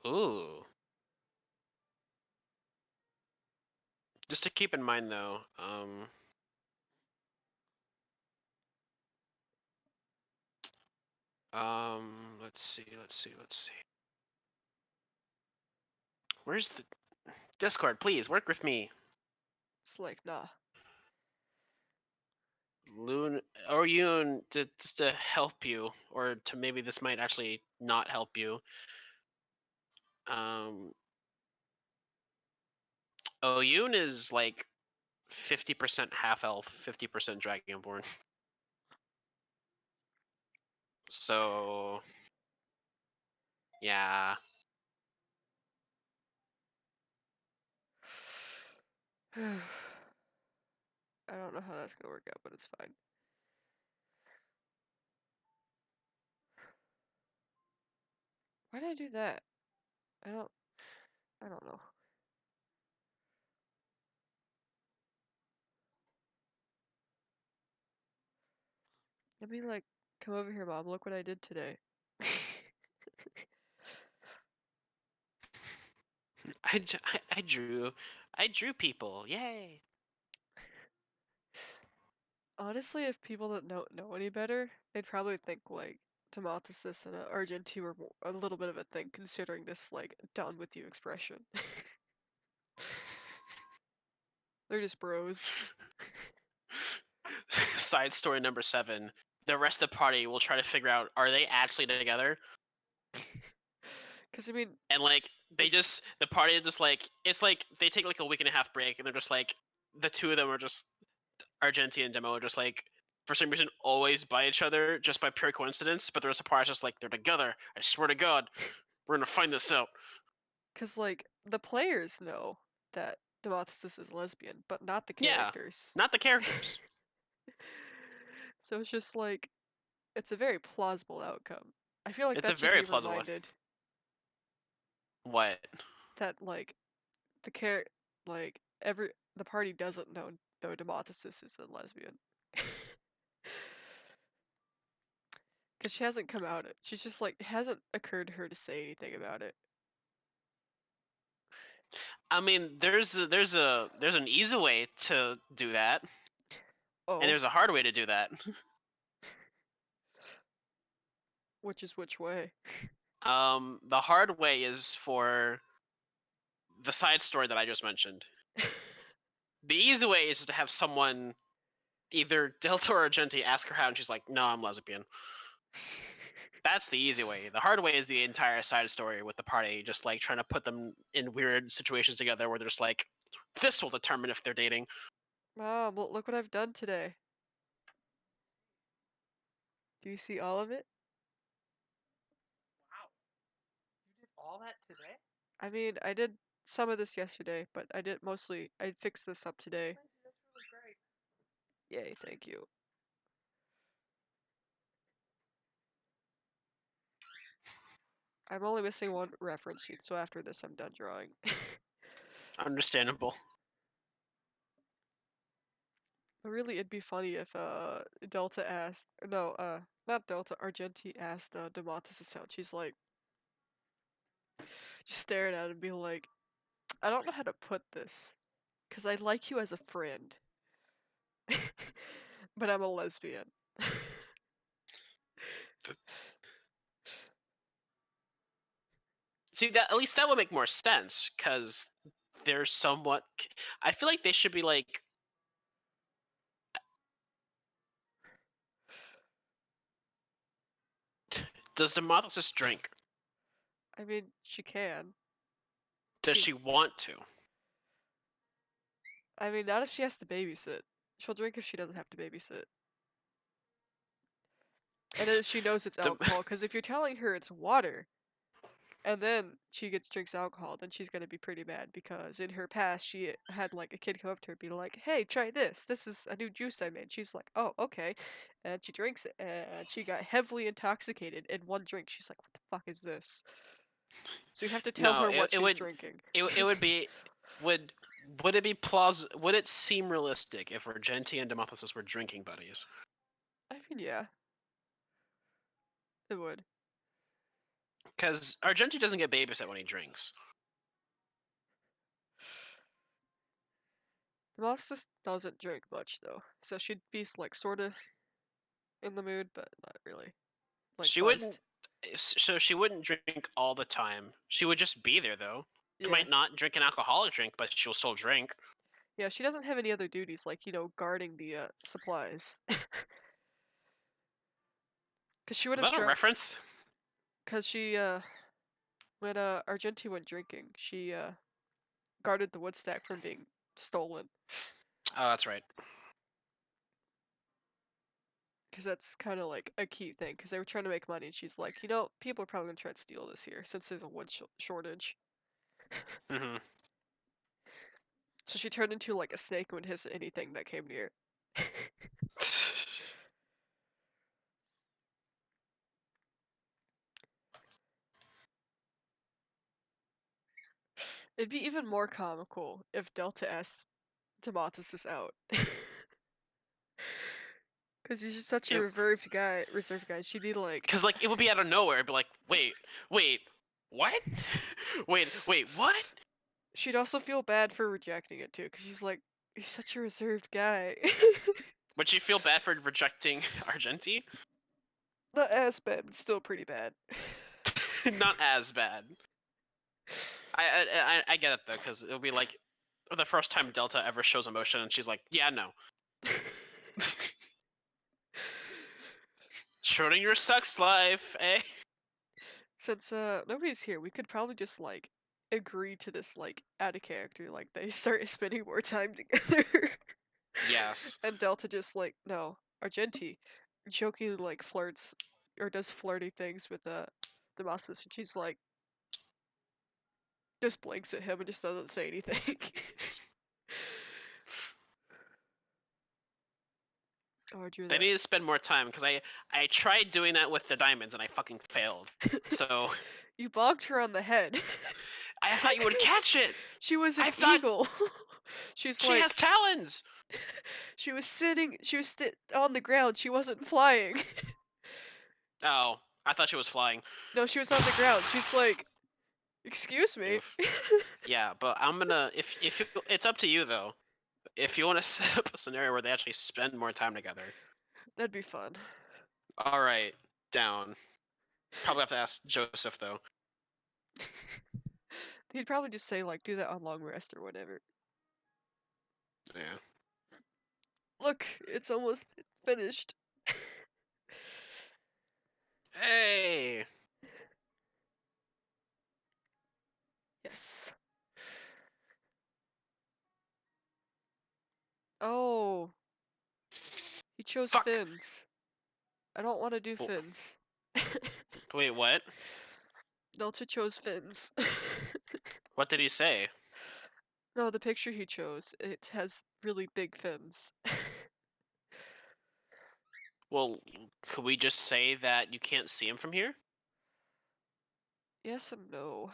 Ooh. Just to keep in mind though, let's see. Where's the Discord? Please work with me. It's like, nah. Loon or Yoon just to help you, or to maybe this might actually not help you. Yoon is like 50% half elf, 50% dragonborn. So yeah. I don't know how that's going to work out, but it's fine. Why did I do that? I don't... I don't know. I mean, like, come over here, Mom. Look what I did today. I drew people. Yay! Honestly, if people that don't know any better, they'd probably think like Tomatis and Argenti were a little bit of a thing, considering this like "done with you" expression. They're just bros. Side story number 7. The rest of the party will try to figure out, are they actually together? Because I mean, And like the party is just like, it's like they take like a week and a half break and they're just like, the two of them are just, Argenti and Demo are just like, for some reason always by each other just by pure coincidence, but the rest of the party's just like, they're together. I swear to God, we're gonna find this out. because like the players know that Tomatis is lesbian, but not the Yeah, characters. not the characters. So it's just like it's a very plausible outcome. I feel like It's a that should very be plausible one. reminded What? that like like the party doesn't know Tomatis is a lesbian. Because she hasn't come out it. She's just like, it hasn't occurred to her to say anything about it. I mean, there's an easy way to do that, Oh, and there's a hard way to do that. which is which way? The hard way is for the side story that I just mentioned. The easy way is to have someone, either Delta or Argenti, ask her out, and she's like, "No, I'm lesbian." That's the easy way. The hard way is the entire side story with the party, just like trying to put them in weird situations together where they're just like, this will determine if they're dating. Mom, look what I've done today. Do you see all of it? Wow, you did all that today? I mean, I did some of this yesterday, but I fixed this up today. That's really great. Yay, thank you. I'm only missing one reference sheet, so after this I'm done drawing. Understandable. But really, it'd be funny if Delta asked, no, not Delta, Argenti asked Dematis out. She's like, just staring at him and being like, I don't know how to put this, because I like you as a friend, but I'm a lesbian. See, that at least that would make more sense, because they're somewhat. I feel like they should be like. Does Demothesis drink? I mean, she can. Does she want to? I mean, not if she has to babysit. She'll drink if she doesn't have to babysit. And if she knows it's Dem- alcohol, because if you're telling her it's water, and then she drinks alcohol, then she's gonna be pretty mad because in her past she had like a kid come up to her and be like, "Hey, try this. This is a new juice I made." She's like, "Oh, okay," and she drinks it, and she got heavily intoxicated in one drink. She's like, "What the fuck is this?" So you have to tell no, her what it she's would. drinking. It would be. Would it be Would it seem realistic if Argenti and Demothesis were drinking buddies? I mean, yeah, it would. Because Argenti doesn't get babysit when he drinks. The mouse just doesn't drink much though, so she'd be like sorta in the mood, but not really. Like She buzzed. wouldn't. So she wouldn't drink all the time. She would just be there though. She Yeah. might not drink an alcoholic drink, but she'll still drink. Yeah, she doesn't have any other duties like, guarding the supplies. Cause she would Was have that a drunk. reference? Cause she when Argenti went drinking, she guarded the wood stack from being stolen. Oh, that's right. Cause that's kind of like a key thing. Cause they were trying to make money, and she's like, people are probably gonna try to steal this here since there's a wood shortage. Hmm. So she turned into like a snake and would hiss at anything that came near. It'd be even more comical if Delta asked Demotus out. Cause he's just such a reserved guy. She'd be like, Because like it would be out of nowhere. It'd be like, wait, what? wait, what? she'd also feel bad for rejecting it too, cause she's like, he's such a reserved guy. Would you feel bad for rejecting Argenti? Not as bad, but still pretty bad. Not as bad. I get it though, because it'll be like the first time Delta ever shows emotion, and she's like, yeah, no. Schrodinger sucks life, eh? Since nobody's here, we could probably just like agree to this like out of character, like they start spending more time together. Yes. And Delta just like, no, Argenti jokingly like flirts or does flirty things with Demasis, and she's like just blinks at him and just doesn't say anything. Oh, I drew They that. need to spend more time, because I tried doing that with the diamonds and I fucking failed. So You bonked her on the head. I thought you would catch it. She was an I thought- eagle. She's She like, has talons. she was sitting, she was on the ground. She wasn't flying. Oh, I thought she was flying. No, she was on the ground. She's like, excuse me. Oof. Yeah, but I'm gonna if it's up to you though. If you want to set up a scenario where they actually spend more time together. That'd be fun. All right, down. Probably have to ask Joseph though. He'd probably just say like, do that on long rest or whatever. Yeah. Look, it's almost finished. Hey. Yes. Oh. He chose Fuck. fins. I don't want to do Oh. fins. Wait, what? Delta chose fins. What did he say? No, the picture he chose, it has really big fins. Well, could we just say that you can't see him from here? Yes and no.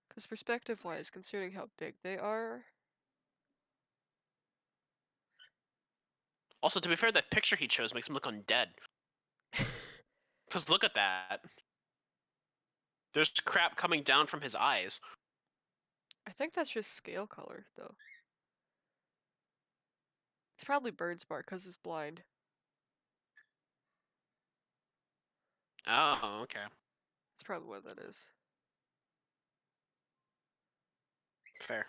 Because perspective-wise, considering how big they are... Also, to be fair, that picture he chose makes him look undead. Because look at that. There's crap coming down from his eyes. I think that's just scale color, though. It's probably Bird's Bark because it's blind. Oh, okay. That's probably what that is. Fair.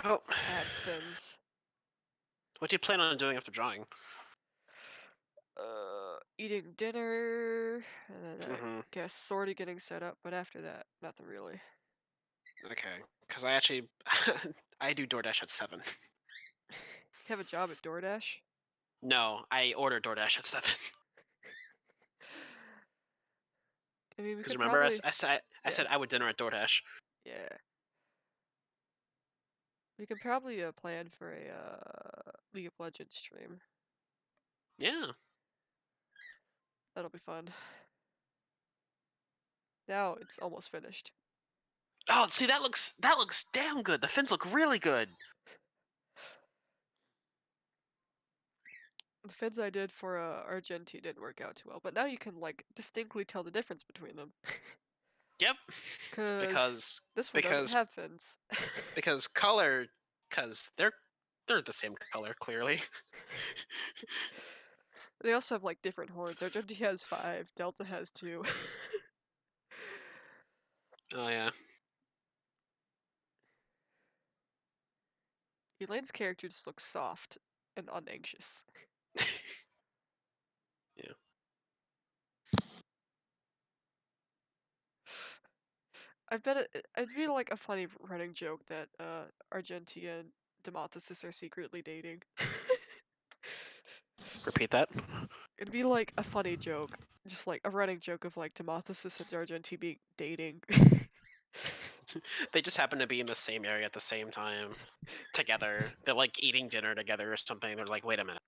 Well, Adds fins. what do you plan on doing after drawing? Eating dinner, and then Mm-hmm. I guess sort of getting set up, but after that, nothing really. Okay, because I actually I do DoorDash at 7. You have a job at DoorDash? No, I order DoorDash at 7. I mean, we Because could remember, probably... I said I would dinner at DoorDash. Yeah. We could probably plan for a League of Legends stream. Yeah. That'll be fun. Now it's almost finished. Oh, see that looks damn good. The fins look really good. The fins I did for Argenti didn't work out too well, but now you can like distinctly tell the difference between them. Yep. Cause this one doesn't have fins. because color, because they're the same color clearly. They also have like different horns. Argenti has 5, Delta has 2. Oh yeah. Elaine's character just looks soft and unanxious. Yeah. I'd be like a funny running joke that Argenti and Demothesis are secretly dating. Repeat that. It'd be like a funny joke, just like a running joke of like Demothesis and Argenti being dating. They just happen to be in the same area at the same time, together. They're like eating dinner together or something. They're like, wait a minute.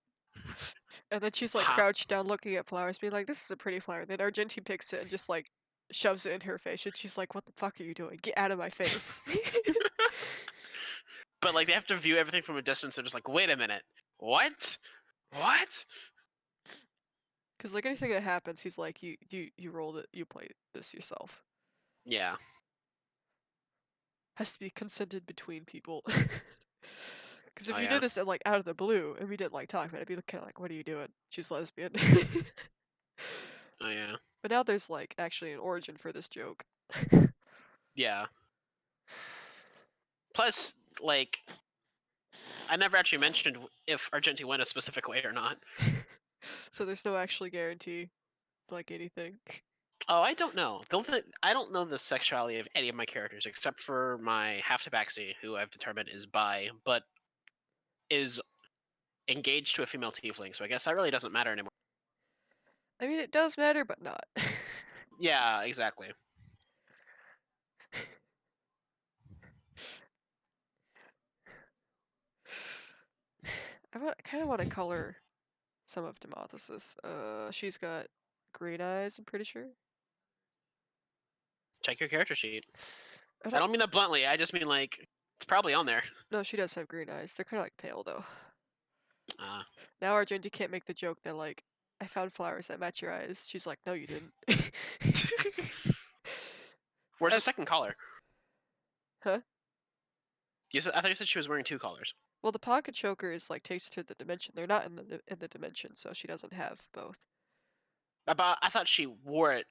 And then she's like Ha. crouched down looking at flowers, being like, "This is a pretty flower." Then Argenti picks it and just like shoves it in her face, and she's like, "What the fuck are you doing? Get out of my face!" But like they have to view everything from a distance. They're just like, wait a minute, what? What? Because like anything that happens, he's like, "You rolled it. You played this yourself. Yeah. Has to be consented between people." Because if Oh you yeah. did this like out of the blue and we didn't like talk about it, I'd be kind of like, "What are you doing? She's lesbian." Oh yeah. But now there's like actually an origin for this joke. Yeah. Plus, like, I never actually mentioned if Argenti went a specific way or not. So there's no actually guarantee, like anything. Oh, I don't know. I don't know the sexuality of any of my characters except for my half tabaxi, who I've determined is bi, but is engaged to a female tiefling. So I guess that really doesn't matter anymore. I mean, it does matter, but not. Yeah, exactly. Kind of want to color some of Demothesis. She's got green eyes, I'm pretty sure. Check your character sheet. I I don't. don't mean that bluntly. I just mean like it's probably on there. No, she does have green eyes. They're kind of like pale though. Uh, Now Argenti can't make the joke that like, I found flowers that match your eyes. She's like, no, you didn't. where's the second collar? Huh? I thought you said she was wearing two collars. Well, the pocket choker is like takes her to the dimension. They're not in the dimension, so she doesn't have both. I thought she wore it.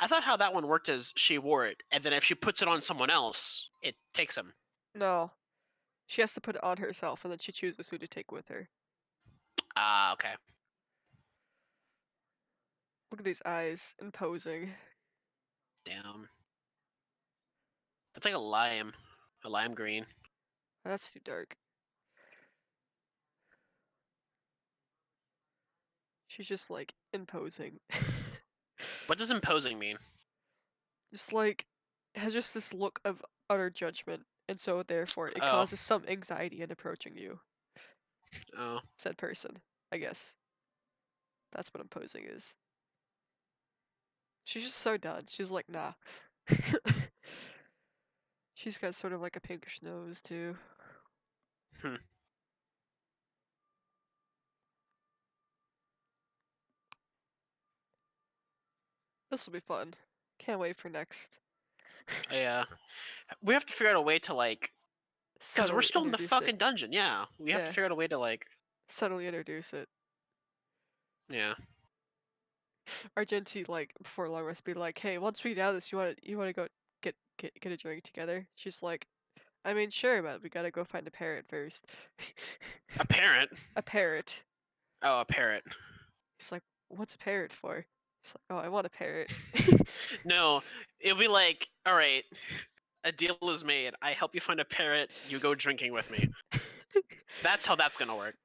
I thought how that one worked is she wore it, and then if she puts it on someone else, it takes them. No, she has to put it on herself, and then she chooses who to take with her. Ah, okay. Look at these eyes, imposing. Damn. That's like a lime green. That's too dark. She's just like imposing. What does imposing mean? Just like has just this look of utter judgment, and so therefore it Oh, causes some anxiety in approaching you. oh. Said person, I guess. That's what imposing is. She's just so done. She's like, nah. She's got sort of like a pinkish nose too. Hmm. This will be fun. Can't wait for next. Yeah. We have to figure out a way to like, because we're Subtly still in the introduce it. fucking dungeon. Yeah, we have to Yeah. figure out a way to like, Subtly introduce it. yeah. Argenti like before long must be like, hey, once we do this, you wanna go get a drink together? She's like, I mean, sure, but we gotta go find a parrot first. A parrot. A parrot. Oh, a parrot. He's like, what's a parrot for? He's like, oh, I want a parrot. No, it'll be like, all right, a deal is made. I help you find a parrot. You go drinking with me. That's how that's gonna work.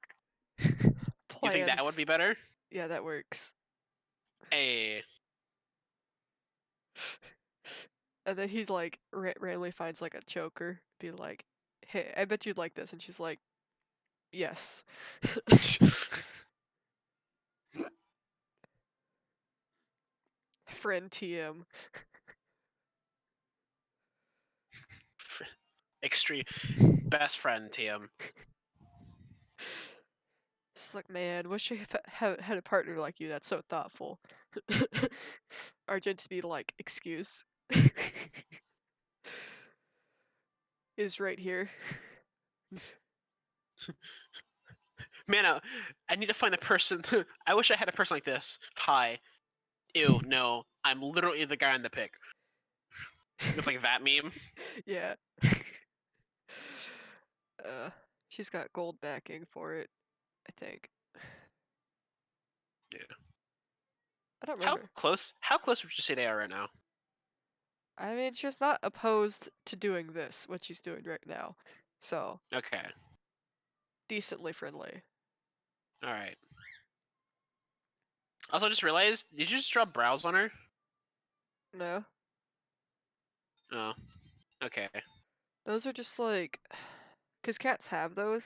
You think that would Plans. be better? Yeah, that works. Hey. And then he like randomly finds like a choker, be like, hey, I bet you'd like this. And she's like, yes. Friend TM. Extreme best friend TM. Just like, man, wish I had a partner like you that's so thoughtful. Argent to be like, excuse. Is right here. Man, I need to find the person. I wish I had a person like this. Hi. Ew, no. I'm literally the guy in the pic. It's like that meme. Yeah. She's got gold backing for it, I think. Yeah. I don't remember. How close would you say they are right now? I mean, she's not opposed to doing this, what she's doing right now. So, Okay. decently friendly. Alright. Also, just realized, did you just draw brows on her? No? Oh. Okay. Those are just like, because cats have those.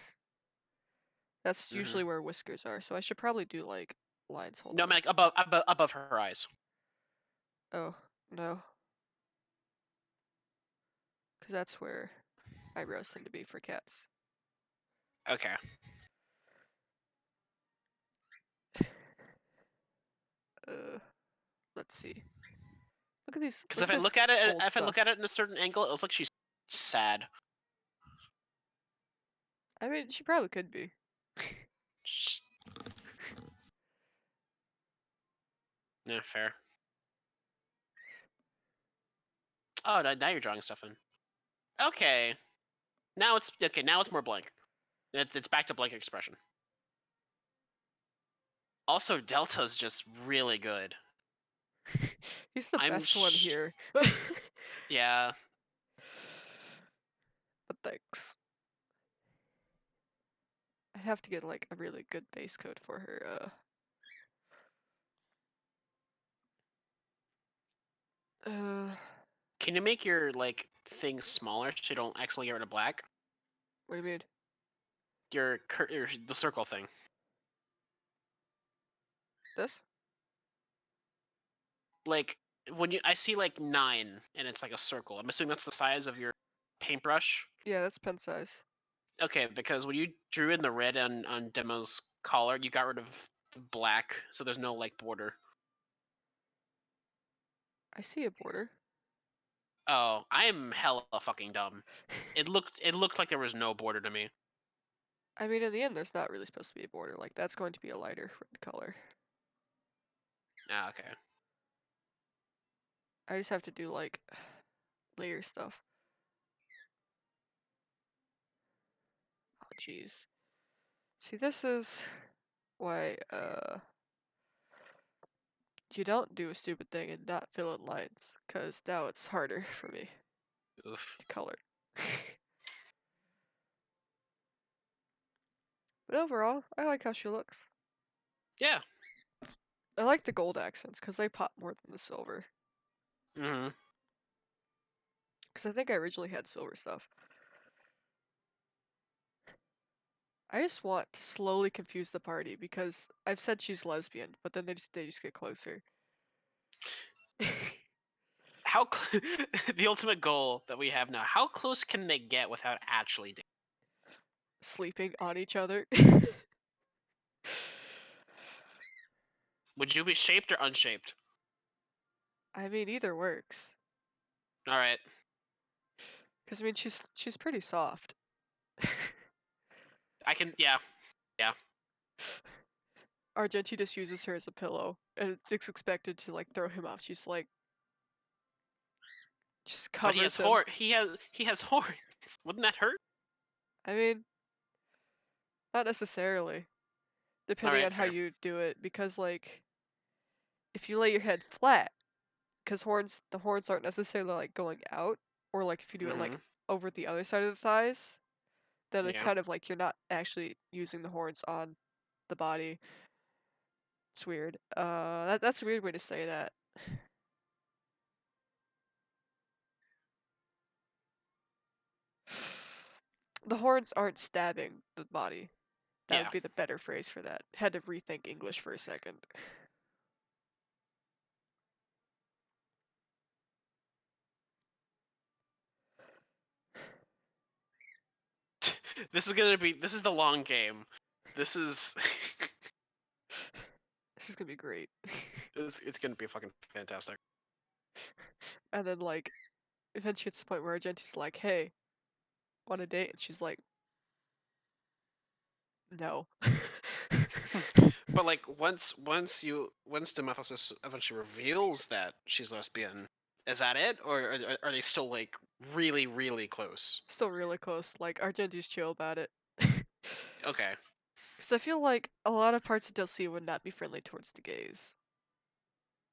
That's Mhm. usually where whiskers are, so I should probably do like lines. Hold No, I on. mean, like above her eyes. Oh, No. Because that's where eyebrows tend to be for cats. Okay. Let's see. Look at these. Because Look if at I this look at it, gold if I look stuff. at it in a certain angle, it looks like she's sad. I mean, she probably could be. Sh- Yeah, fair. Oh, now you're drawing stuff in. Okay. Now it's okay. Now it's more blank. It's back to blank expression. Also, Delta's just really good. He's the I'm best one here. Yeah. But thanks. I'd have to get like a really good base coat for her. Can you make your like things smaller so you don't accidentally get rid of black? What do you mean? Your the circle thing. This? Like when I see like 9 and it's like a circle. I'm assuming that's the size of your paintbrush. Yeah, that's pen size. Okay, because when you drew in the red on Demo's collar, you got rid of black, so there's no like border. I see a border. Oh, I'm hella fucking dumb. It looked like there was no border to me. I mean, in the end, there's not really supposed to be a border. Like, that's going to be a lighter red color. Ah, okay. I just have to do, like, layer stuff. Oh, jeez. See, this is why, you don't do a stupid thing and not fill in lines, because now it's harder for me Oof. to color. But overall, I like how she looks. Yeah. I like the gold accents, because they pop more than the silver. Mhm. Because I think I originally had silver stuff. I just want to slowly confuse the party, because I've said she's lesbian, but then they just get closer. How the ultimate goal that we have now? How close can they get without actually? Sleeping on each other. Would you be shaped or unshaped? I mean, either works. All right. Because I mean, she's pretty soft. I can. Yeah. Yeah. Argenti just uses her as a pillow, and it's expected to like throw him off. She's like, just But he has covers him. He has horns. Wouldn't that hurt? I mean, not necessarily, All depending on right. how Fair. you do it. Because like, if you lay your head flat, because the horns aren't necessarily like going out, or like if you do it like Mhm. over the other side of the thighs, then it Yeah. kind of like you're not actually using the horns on the body. It's weird. That's a weird way to say that. The horns aren't stabbing the body. That would Yeah. be the better phrase for that. Had to rethink English for a second. This is the long game. This is This is gonna be great. it's gonna be fucking fantastic. And then like, eventually gets to the point where Argenti's like, "Hey, want a date?" And she's like, "No." But like once Demetheus eventually reveals that she's lesbian, is that it, or are they still like really close? Still really close. Like Argenti's chill about it. Okay. Because I feel like a lot of parts of delsia would not be friendly towards the gays.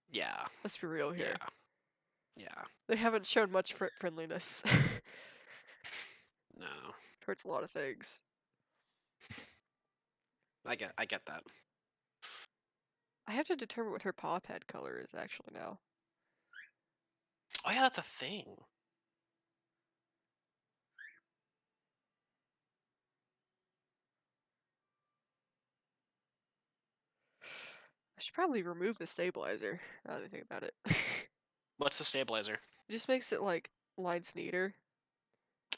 Yeah. Let's be real Yeah. here. Yeah. They haven't shown much friendliness No. towards a lot of things. I get that. I have to determine what her paw pad color is actually now. Oh yeah, that's a thing. I should probably remove the stabilizer, now that I think about it. What's the stabilizer? It just makes it like lines neater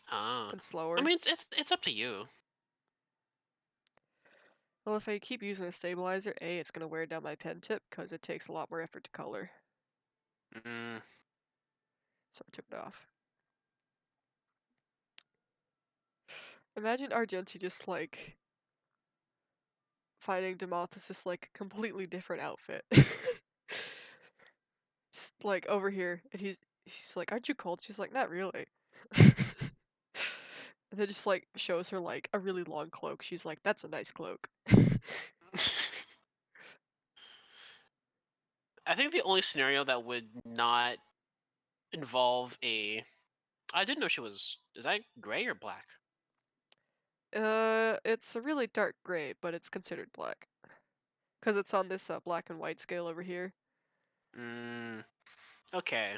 Ah. and slower. I mean, it's up to you. Well, if I keep using a stabilizer, A, it's gonna wear down my pen tip because it takes a lot more effort to color. Mm. So I took it off. Imagine Argenti just like finding Demothus like a completely different outfit. Just like over here, and he's like, "Aren't you cold?" She's like, "Not really." And then just like shows her like a really long cloak. She's like, "That's a nice cloak." I think the only scenario that would not involve a. I didn't know she was. Is that gray or black? It's a really dark gray, but it's considered black. Because it's on this black and white scale over here. Mm. Okay.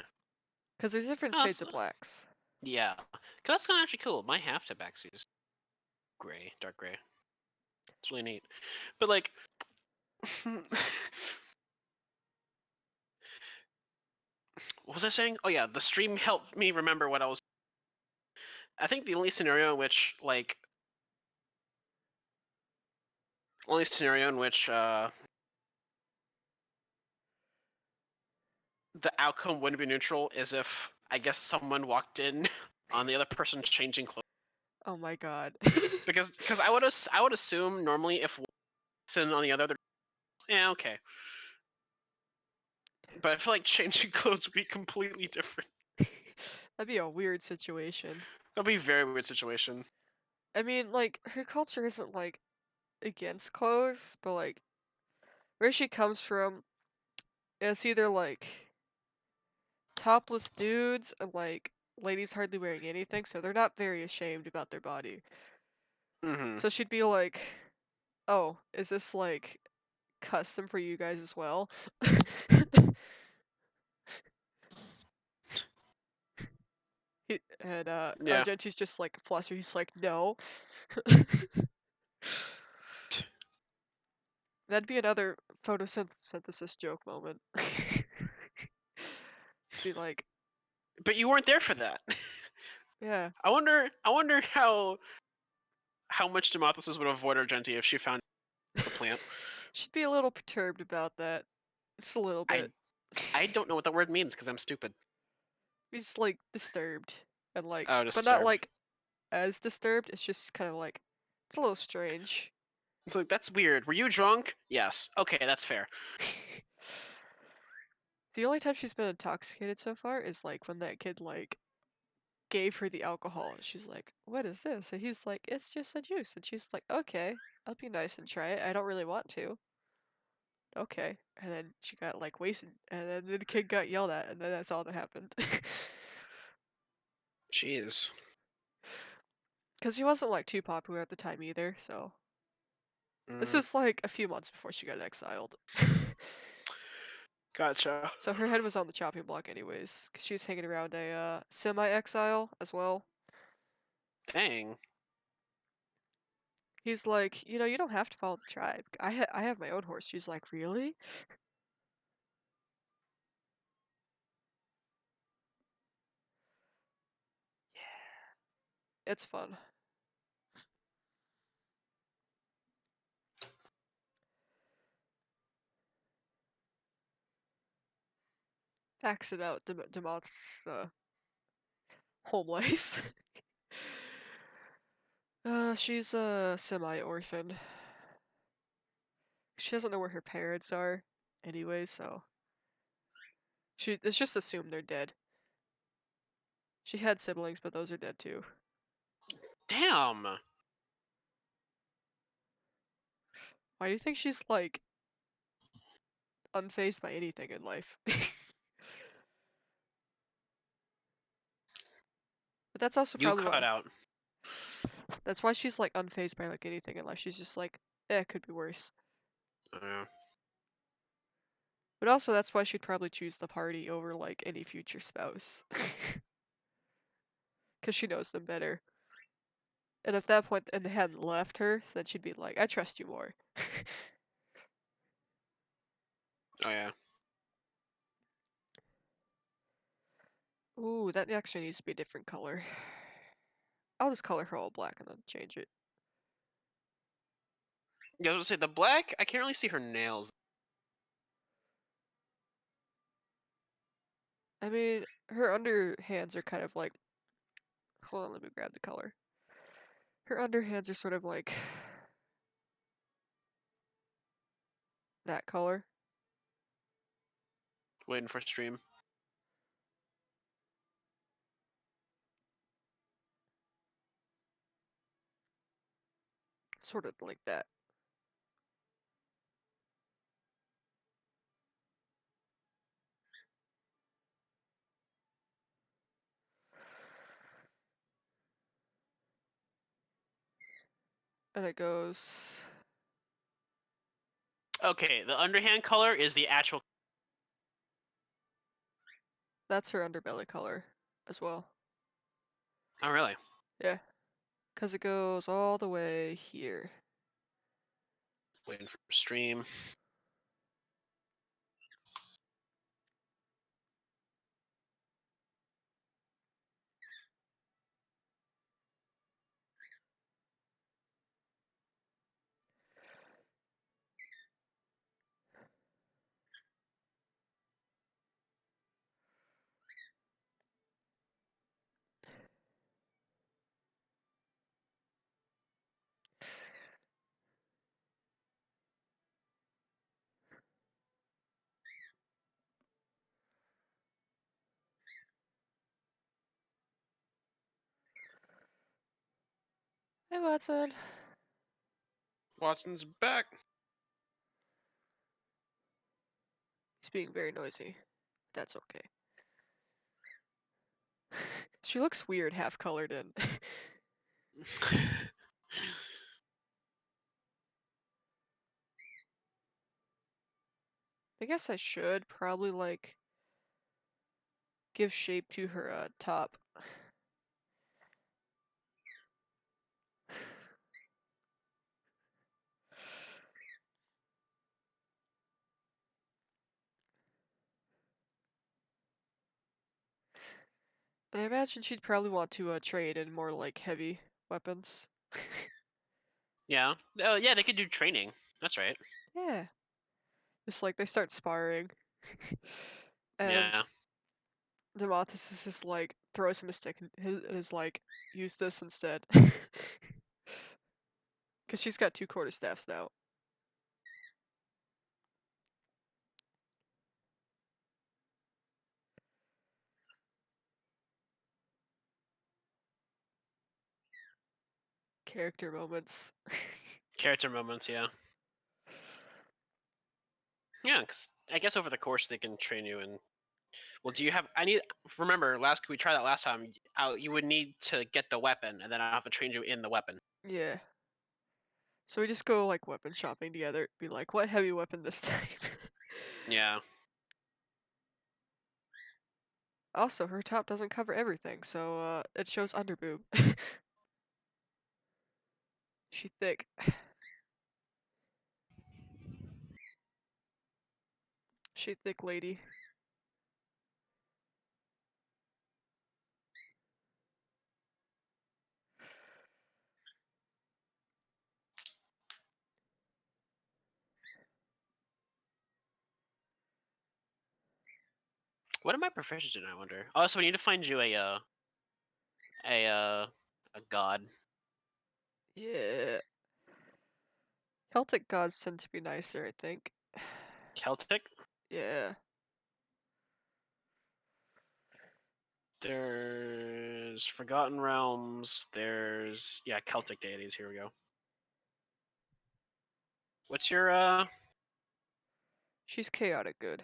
Because there's different Oh, shades of blacks. yeah. 'Cause that's kind of actually cool. My half tabaxi is gray, dark gray. It's really neat. But like. What was I saying? Oh yeah, the stream helped me remember what I was. I think the only scenario in which the outcome wouldn't be neutral is if I guess someone walked in on the other person's changing clothes. Oh my god. Because I would assume normally if sitting on the other, yeah, okay. But I feel like changing clothes would be completely different. That'd be a weird situation. That'd be a very weird situation. I mean, like, her culture isn't, like, against clothes, but, like, where she comes from, it's either, like, topless dudes and, like, ladies hardly wearing anything, so they're not very ashamed about their body. Mm-hmm. So she'd be like, oh, is this, like, custom for you guys as well? And Yeah. Argenti's just like flustered. He's like, no. That'd be another photosynthesis joke moment. Just be like, But you weren't there for that. yeah. I wonder how much Demothus would avoid Argenti if she found the plant. She'd be a little perturbed about that. Just a little bit. I don't know what the word means because I'm stupid. It's like disturbed. And like, Oh, but not disturbed. like as disturbed. It's just kind of like, it's a little strange. It's like, that's weird. Were you drunk? Yes. Okay, that's fair. The only time she's been intoxicated so far is like when that kid like gave her the alcohol. She's like, "What is this?" And he's like, "It's just a juice." And she's like, "Okay, I'll be nice and try it. I don't really want to." Okay. And then she got like wasted, and then the kid got yelled at, and then that's all that happened. Jeez. Because she wasn't like too popular at the time either, so this Mm, is like a few months before she got exiled. gotcha. So her head was on the chopping block anyways, because she was hanging around a semi-exile as well. Dang. He's like, you know, you don't have to follow the tribe. I have my own horse. She's like, really? It's fun. Facts about Demoth's home life. She's a semi-orphan. She doesn't know where her parents are anyway, so it's just assumed they're dead. She had siblings, but those are dead too. Damn. Why do you think she's like unfazed by anything in life? But that's also You probably cut why. out. That's why she's like unfazed by like anything in life. She's just like, it could be worse. But also that's why she'd probably choose the party over like any future spouse. Because she knows them better. And at that point, and they hadn't left her, then she'd be like, I trust you more. Oh yeah. Ooh, that actually needs to be a different color. I'll just color her all black and then change it. Yeah, I was gonna say the black. I can't really see her nails. I mean, her underhands are kind of like. Hold on, let me grab the color. Her underhands are sort of like that color. Waiting for stream. Sort of like that. And it goes. Okay, the underhand color is the actual. That's her underbelly color as well. Oh, really? Yeah. Because it goes all the way here. Waiting for stream. Hey, Watson. Watson's back. He's being very noisy. That's okay. She looks weird, half colored in. I guess I should probably like give shape to her top. And I imagine she'd probably want to trade in more like heavy weapons. Yeah. Oh, yeah. They could do training. That's right. Yeah. Just like they start sparring. And Yeah. Demontis is just like throws him a stick and is like, use this instead. Because she's got 2 quarterstaffs now. Character moments. Character moments. Yeah. Yeah, because I guess over the course they can train you in. Well, do you have? I need. Remember, we tried that last time. You would need to get the weapon, and then I have to train you in the weapon. Yeah. So we just go like weapon shopping together. Be like, what heavy weapon this time? Yeah. Also, her top doesn't cover everything, so it shows underboob. She thick. She thick lady. What am I proficient in? I wonder. Oh, so we need to find you a uh a god. Yeah. Celtic gods tend to be nicer, I think. Celtic. Yeah. There's Forgotten Realms. There's Celtic deities. Here we go. What's your She's chaotic good.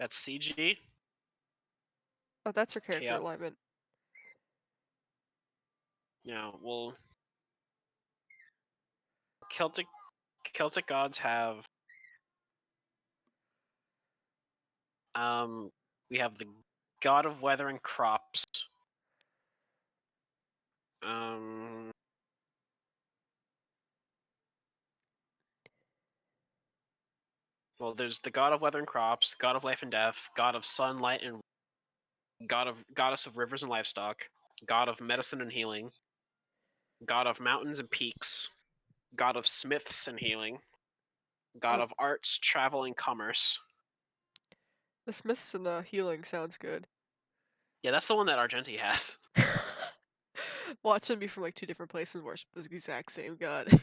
That's CG. Oh, that's her character Chaos. alignment. Yeah. Well, Celtic gods have we have the god of weather and crops. Um. Well, there's the god of weather and crops, god of life and death, god of sunlight and goddess of rivers and livestock, god of medicine and healing, god of mountains and peaks, god of smiths and healing, god Oh. of arts, travel, and commerce. The Smiths and healing sounds good. Yeah, that's the one that Argenti has. Watch them be from like two different places and worship the exact same god.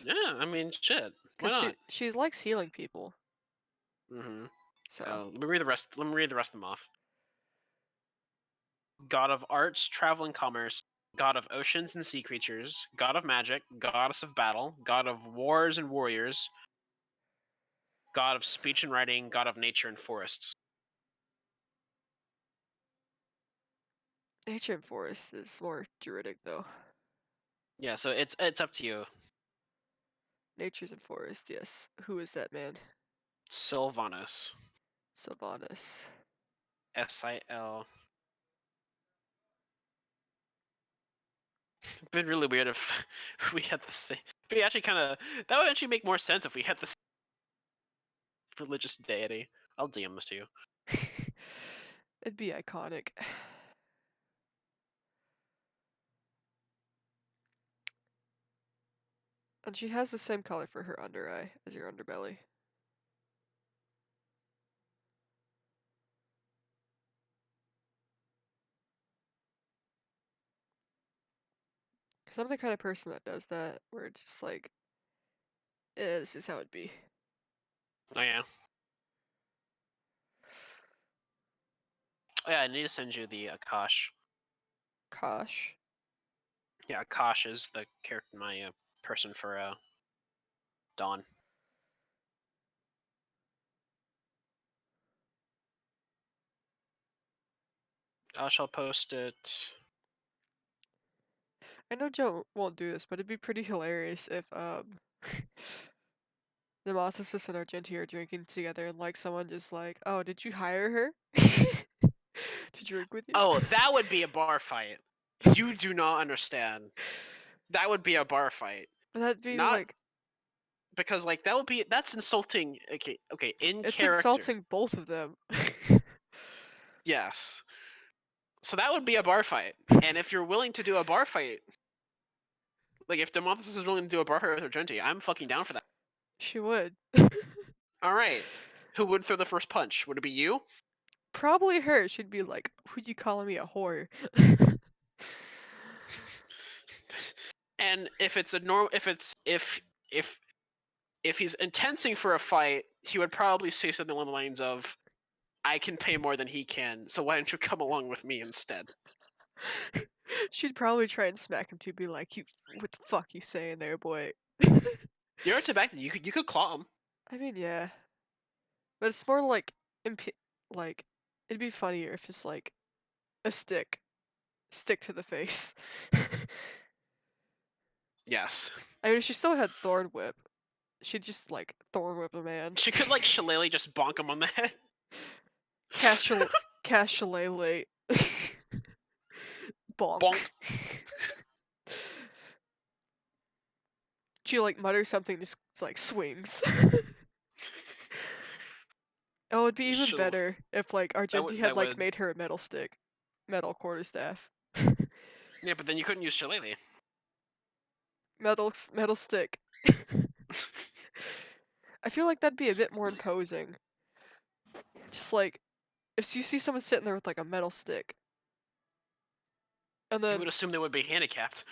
Yeah, I mean, shit. Why Cause not? she likes healing people. Mm-hmm. So Let me read the rest. Let me read the rest of them off. God of arts, travel, and commerce. God of oceans and sea creatures. God of magic. Goddess of battle. God of wars and warriors. God of speech and writing. God of nature and forests. nature and forest is more druidic though. Yeah, so it's up to you. Nature's and forest, yes. Who is that man? Sylvanas. Sylvanas. S-I-L. It'd been really weird if we had the same. But actually, that would actually make more sense if we had the same religious deity. I'll DM this to you. It'd be iconic. And she has the same color for her under eye as your underbelly. Cause I'm the kind of person that does that, where it's just like, yeah, this is how it'd be. Oh yeah. Oh yeah, I need to send you the Akash. Kosh. Yeah, Akash is the character, my person for Dawn. I shall post it. I know Joe won't do this, but it'd be pretty hilarious if Nemothesis and Argenti are drinking together and like someone just like, oh, did you hire her to drink with you? Oh, that would be a bar fight. You do not understand. That would be a bar fight. That'd be Not like, because like that's insulting. Okay, in it's character. insulting both of them. Yes. So that would be a bar fight. And if you're willing to do a bar fight, like if Demothesis is willing to do a bar fight with Argenti, I'm fucking down for that. She would. All right. Who would throw the first punch? Would it be you? Probably her. She'd be like, who'd you calling me a whore? And if it's a normal, if he's intensing for a fight, he would probably say something along the lines of, "I can pay more than he can, so why don't you come along with me instead?" She'd probably try and smack him too, be like, "You, what the fuck you saying there, boy?" You're to back. You could claw him. I mean, yeah, but it's more like, like, it'd be funnier if it's like a stick to the face. Yes. I mean, if she still had Thorn Whip, she'd just like Thorn Whip the man. She could like shillelagh just bonk him on the head. Cast Shillelagh. Bonk. Bonk. She like mutters something, just like swings. Oh, it'd be even Shall- better if like Argenti had that like would. made her a metal stick, metal quarterstaff, Yeah, but then you couldn't use shillelagh. metal stick. I feel like that'd be a bit more imposing. Just like if you see someone sitting there with like a metal stick, and You would then assume they would be handicapped.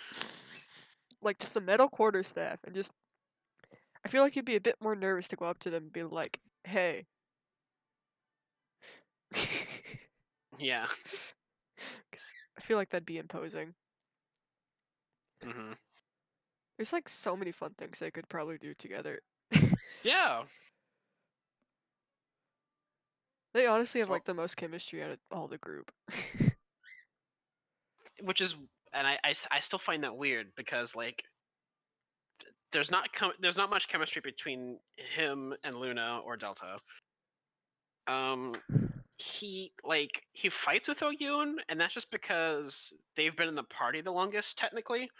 like just a metal quarterstaff, and just I feel like you'd be a bit more nervous to go up to them and be like, "Hey." Yeah. 'Cause I feel like that'd be imposing. Hmm. There's like so many fun things they could probably do together. Yeah. They honestly have Well, like the most chemistry out of all the group. which is, and I still find that weird because like there's not much chemistry between him and Luna or Delta. Um, he fights with Oyun, and that's just because they've been in the party the longest, technically.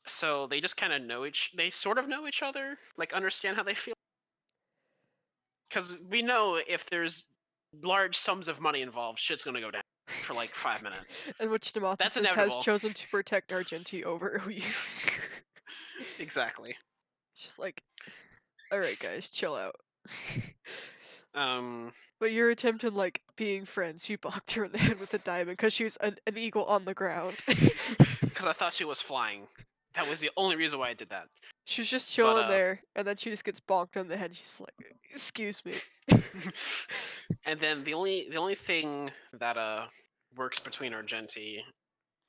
So they just kind of they sort of know each other, like understand how they feel. Because we know if there's large sums of money involved, shit's gonna go down for like 5 minutes. In which That's Demothesis has inevitable. chosen to protect Argenti over you. Exactly. She's like, alright guys, chill out. Um, But your attempt in like being friends, you bonked her in the head with a diamond because she was an eagle on the ground. because I thought she was flying. That was the only reason why I did that. She was just But chilling there, and then she just gets bonked on the head. She's like, "Excuse me." and then the only thing that works between Argenti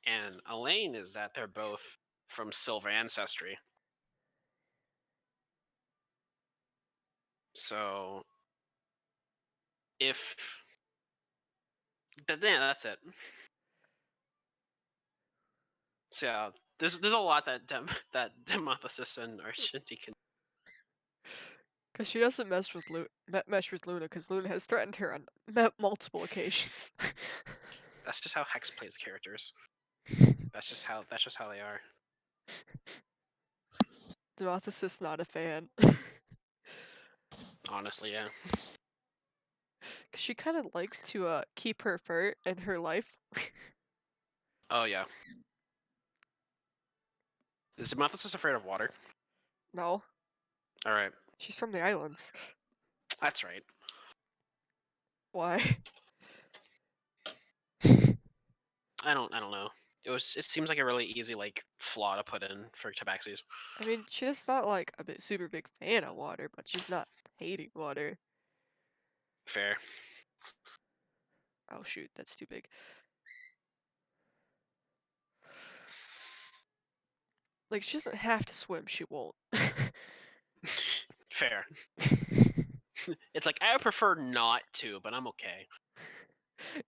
and Elaine is that they're both from Silver ancestry. So if yeah, that's it. So yeah, there's a lot that that Demothesis and Argenti can. Because she doesn't mesh with Luna, because Luna has threatened her on multiple occasions. That's just how Hex plays characters. That's just how they are. Demothesis not a fan. Honestly, yeah. She kind of likes to keep her fur in her life. Oh yeah. Is Demothesis afraid of water? No, All right, she's from the islands. that's right. Why? I don't know. It seems like a really easy like flaw to put in for Tabaxis. I mean, she's not like a super big fan of water, but she's not hating water. Fair. Oh shoot, that's too big. Like, she doesn't have to swim, she won't. Fair. It's like I would prefer not to, but I'm okay.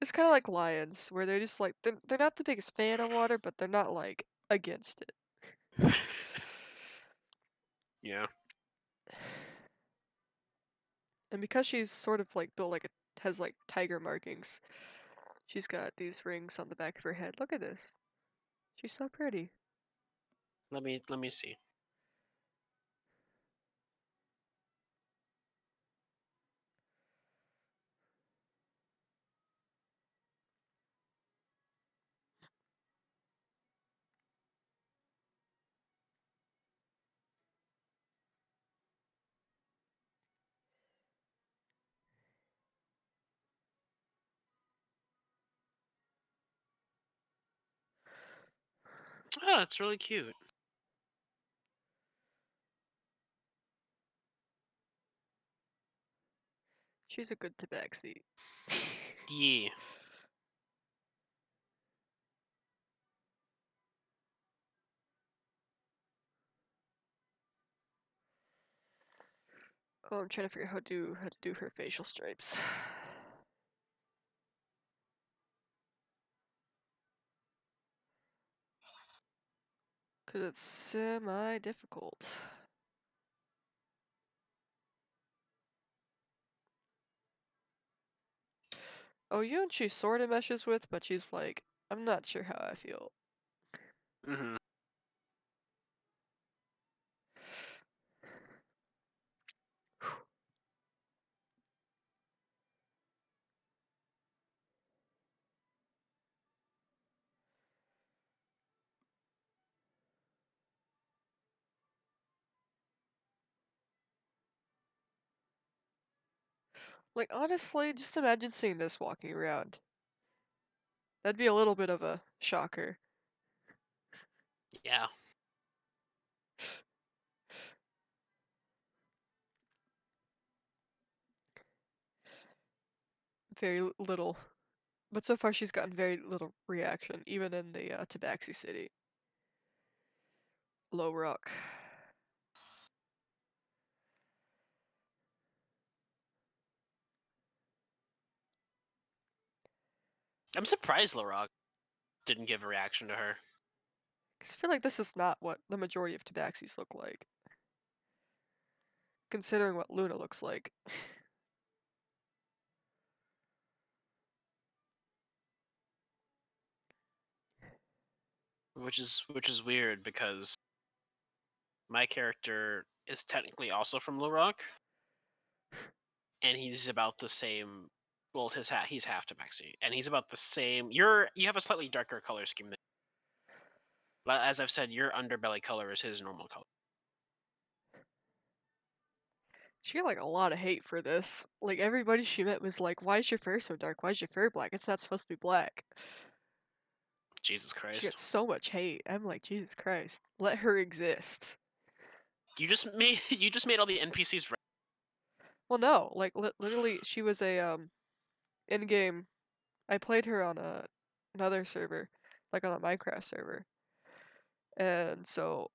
It's kind of like lions, where they're just like, they're not the biggest fan of water, but they're not like against it. Yeah. And because she's sort of like built like has like tiger markings, she's got these rings on the back of her head. Look at this. She's so pretty. Let me see. Oh, it's really cute. She's a good tabaxi. Yeah. Oh, I'm trying to figure out how to do her facial stripes. Cause it's semi-difficult. Oh, Yoon she sorta meshes with, but she's like, I'm not sure how I feel. Mhm. Like, honestly, just imagine seeing this walking around. That'd be a little bit of a shocker. Yeah. Very little. But so far she's gotten very little reaction, even in the Tabaxi City. Low Rock. I'm surprised Lorog didn't give a reaction to her. 'Cause I feel like this is not what the majority of Tabaxis look like. Considering what Luna looks like. Which is weird because my character is technically also from Lorog. and he's about the same. Well, he's half Tabaxi, and he's about the same. You have a slightly darker color scheme than. But as I've said, your underbelly color is his normal color. She got like a lot of hate for this. Like everybody she met was like, "Why is your fur so dark? Why is your fur black? It's not supposed to be black." Jesus She Christ! got so much hate. I'm like, Jesus Christ, let her exist. You just made all the NPCs. Well, no, like literally, she was a in-game. I played her on another server, like on a Minecraft server, and so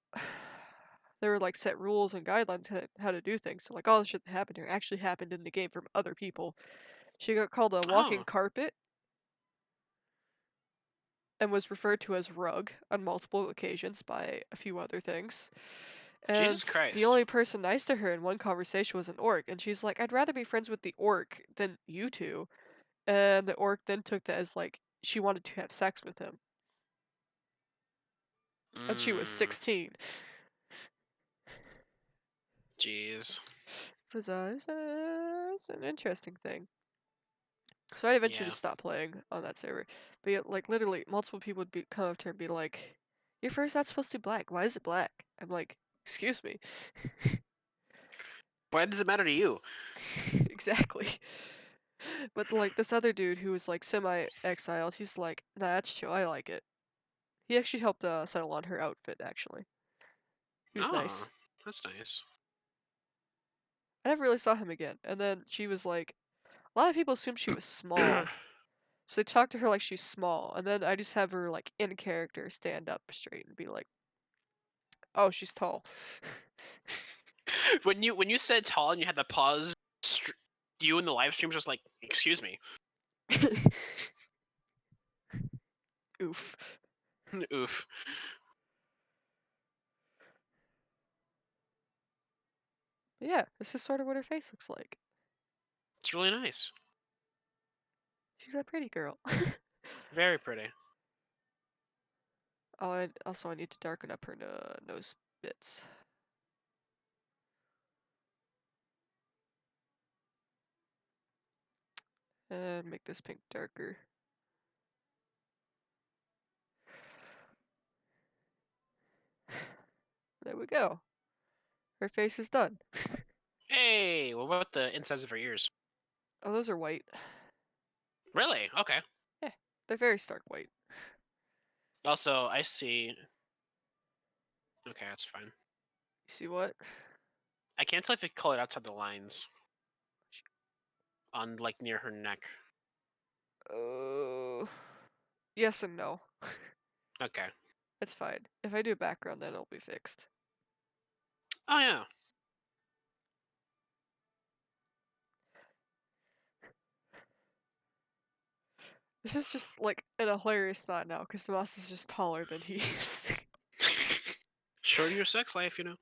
there were like set rules and guidelines how to do things. So like all the shit that happened here actually happened in the game from other people. She got called a walking Oh, carpet and was referred to as Rug on multiple occasions by a few other things. And Jesus the Christ! only person nice to her in one conversation was an orc, and she's like, "I'd rather be friends with the orc than you two." And the orc then took that as like she wanted to have sex with him, and she was 16. Jeez. It's an interesting thing. So I eventually Yeah. just stopped playing on that server. But yeah, like literally, multiple people would come up to her and be like, "Your fur's not supposed to be black. Why is it black?" I'm like, "Excuse me." Why does it matter to you? Exactly. But like this other dude who was like semi-exiled, he's like, "Nah, that's chill. I like it." He actually helped settle on her outfit. Actually, he was Oh, nice. that's nice. I never really saw him again. And then she was like, a lot of people assumed she was small, so they talk to her like she's small. And then I just have her like in character stand up straight and be like, "Oh, she's tall." when you said tall and you had the pause, you in the live stream was just like, excuse me. Oof. Oof. Yeah, this is sort of what her face looks like. It's really nice. She's a pretty girl. Very pretty. Oh, and also I need to darken up her nose bits. And make this pink darker. There we go. Her face is done. Hey, what about the insides of her ears? Oh, those are white. Really? Okay. Yeah, they're very stark white. Also, I see. Okay, that's fine. You see what? I can't tell if it colored outside the lines. On like near her neck. Yes and no. Okay. It's fine. If I do a background, then it'll be fixed. Oh yeah. This is just like an hilarious thought now, because the mouse is just taller than he is. Shorten your sex life, you know.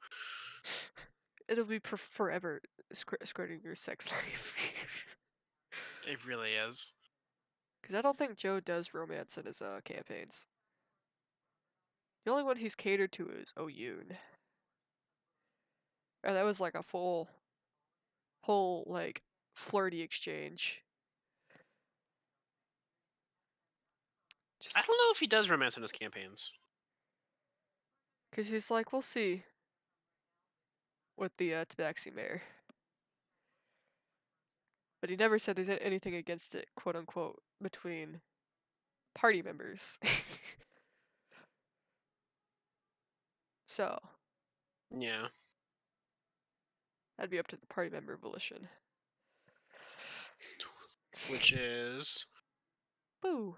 It'll be forever squirting your sex life. It really is. Because I don't think Joe does romance in his campaigns. The only one he's catered to is Oyun. And that was like a whole like flirty exchange. I Just don't know if he does romance in his campaigns. because he's like, we'll see with the Tabaxi Mayor. But he never said there's anything against it, quote unquote, between party members. So, Yeah. that'd be up to the party member volition. Which is. Boo.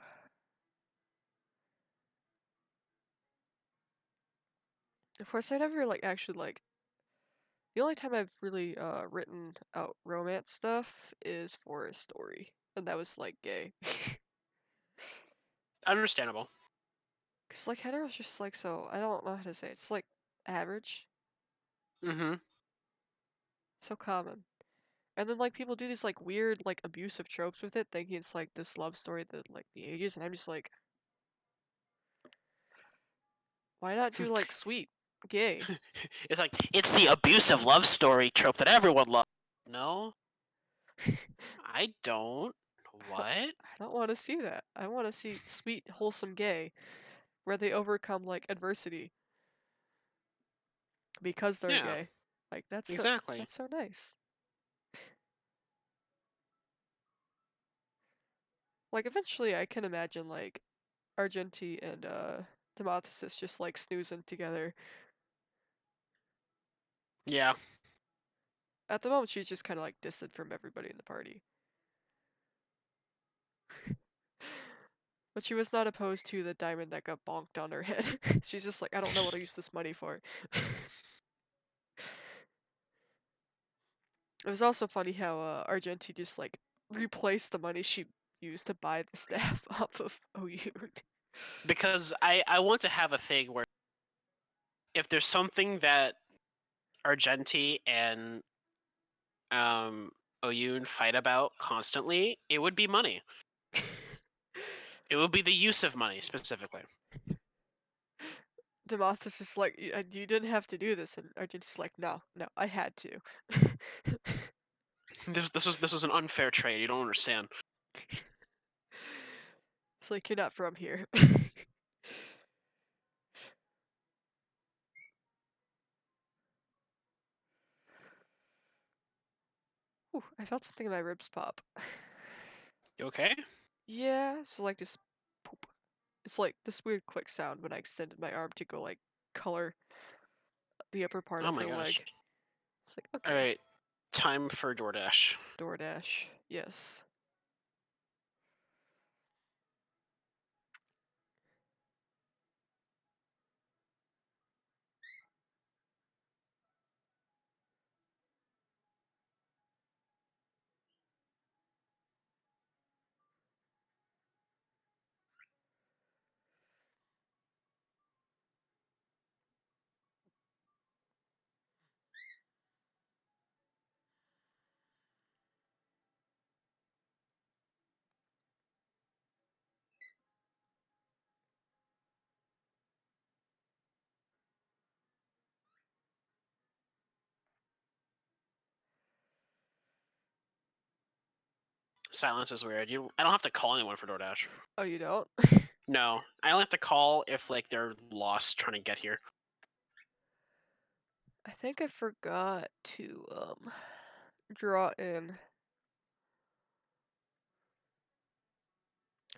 Of course, I never like actually like. The only time I've really written out romance stuff is for a story, and that was like gay. Understandable. Cause like hetero's just like so I don't know how to say it. It's like average, Mm-hmm. so common. And then like people do these like weird like abusive tropes with it, thinking it's like this love story that like the ages, and I'm just like, why not do like sweet gay? It's like it's the abusive love story trope that everyone loves. No. I don't. What? I don't want to see that. I want to see sweet, wholesome gay, where they overcome like adversity because they're Yeah, gay. Like exactly. that's so nice. Like eventually, I can imagine like Argenti and Demothesis just like snoozing together. Yeah. At the moment, she's just kind of like distant from everybody in the party. But she was not opposed to the diamond that got bonked on her head. She's just like, I don't know what I use this money for. It was also funny how Argenti just like replaced the money she used to buy the staff off of OU. Because I want to have a thing where if there's something that Argenti and Oyun fight about constantly, it would be money. It would be the use of money specifically. Demothus is like, you didn't have to do this, and Argenti's like, no, I had to. This was an unfair trade. You don't understand. It's like, you're not from here. Ooh, I felt something in my ribs pop. You okay? Yeah, so like just poop. It's like this weird click sound when I extended my arm to go like color the upper part Oh of my her gosh. leg. It's like, All okay, right, time for DoorDash. DoorDash, yes. Silence is weird. I don't have to call anyone for DoorDash. Oh, you don't? No, I only have to call if like they're lost trying to get here. I think I forgot to draw in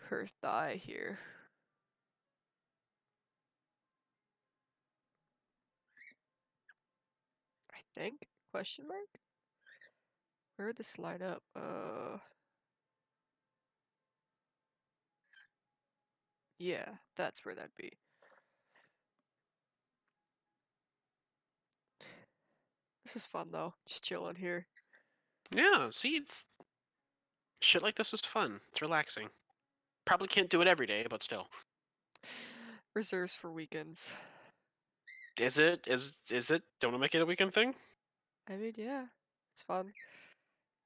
her thigh here. I think? Question mark? Where would this line up? Yeah, that's where that'd be. This is fun though, just chilling here. Yeah, see, it's shit like this is fun. It's relaxing. Probably can't do it every day, but still. Reserves for weekends. Is it? Is it? Don't I make it a weekend thing? I mean, yeah, it's fun.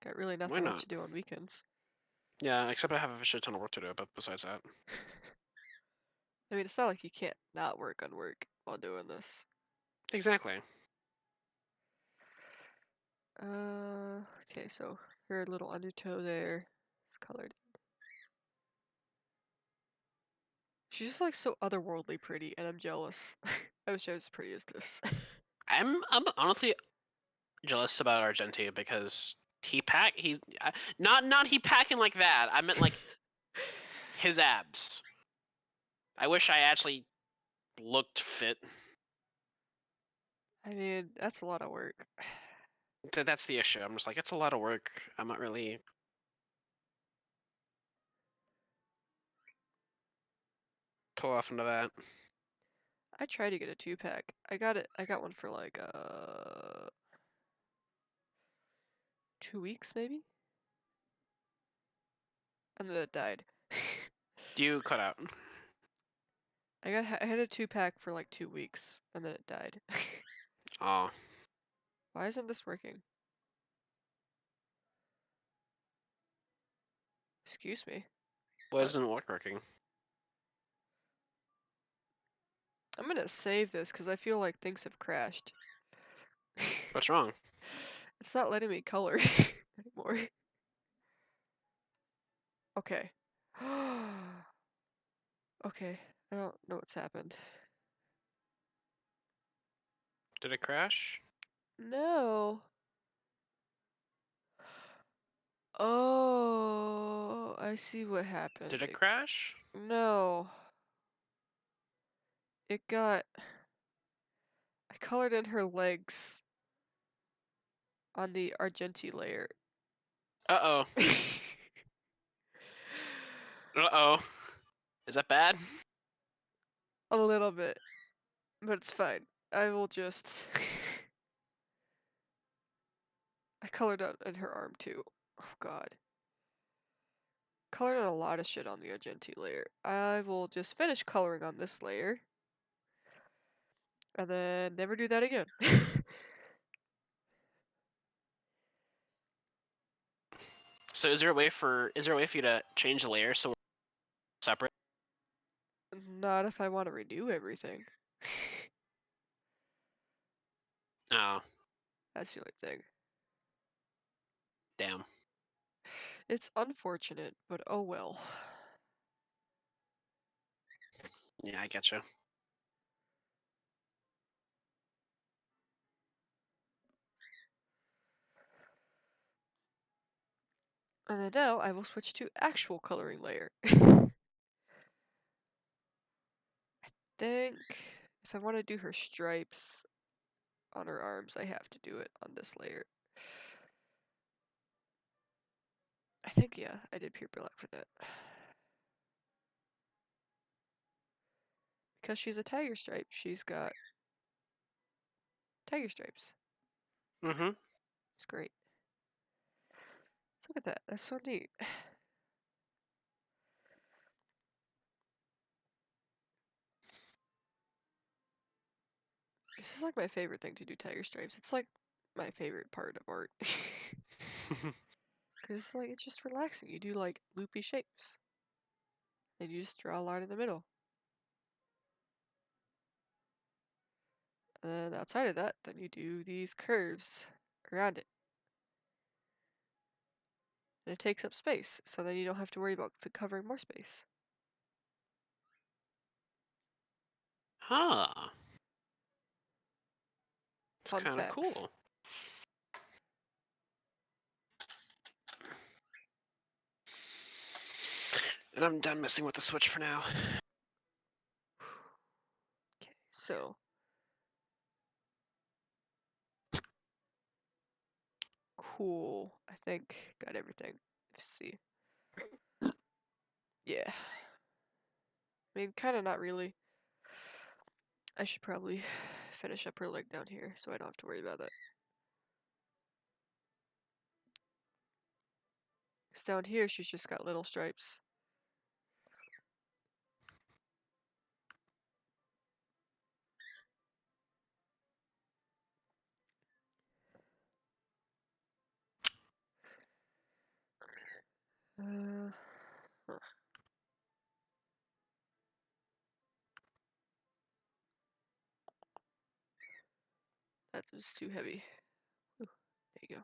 Got really Why nothing else not? to do on weekends. Yeah, except I have a shit ton of work to do. But besides that, I mean, it's not like you can't not work on work while doing this. exactly. Okay, so her little undertow there is colored. She's just like so otherworldly pretty, and I'm jealous. I wish I was as pretty as this. I'm honestly jealous about Argenti because he's not he packing like that. I meant like his abs. I wish I actually looked fit. I mean, that's a lot of work. That's the issue. I'm just like, it's a lot of work. I'm not really pull off into that. I tried to get a 2-pack. I got one for like 2 weeks maybe, and then it died. You cut out. I had a 2-pack for like 2 weeks, and then it died. Oh, Why isn't this working? Excuse me. why What? isn't it working? I'm gonna save this because I feel like things have crashed. What's wrong? It's not letting me color anymore. Okay. Okay, I don't know what's happened. Did it crash? No. Oh, I see what happened. Did it crash? No. It got... I colored in her legs on the Argenti layer. Uh-oh. Uh-oh. Is that bad? A little bit, but it's fine. I will just... I colored up in her arm too. Oh god. Colored in a lot of shit on the Argenti layer. I will just finish coloring on this layer. And then never do that again. So is there a way for you to change the layer so we're separate? Not if I want to redo everything. Oh, That's the only thing. damn. It's unfortunate, but oh well. Yeah, I getcha. And then now I will switch to actual coloring layer. I think if I want to do her stripes on her arms, I have to do it on this layer. I think, yeah, I did pure black for that. Because she's a tiger stripe, she's got tiger stripes. Mm-hmm. It's great. Look at that. That's so neat. This is like my favorite thing to do, tiger stripes. It's like my favorite part of art. Because it's like, it's just relaxing. You do like loopy shapes. And you just draw a line in the middle. And then outside of that, then you do these curves around it. And it takes up space, so then you don't have to worry about covering more space. Huh. It's Fun kind of facts. cool. And I'm done messing with the Switch for now. Okay, so. Cool. I think got everything. Let's see. Yeah. I mean, kind of not really. I should probably finish up her leg down here so I don't have to worry about that. Because down here, she's just got little stripes. Huh. That was too heavy. Ooh, there you go.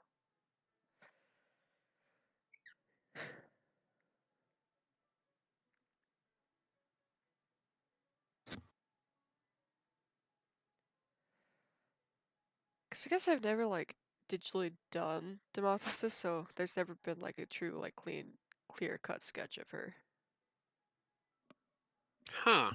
Because I guess I've never, like, digitally done Demothesis, so there's never been, like, a true, like, clear-cut sketch of her. Huh.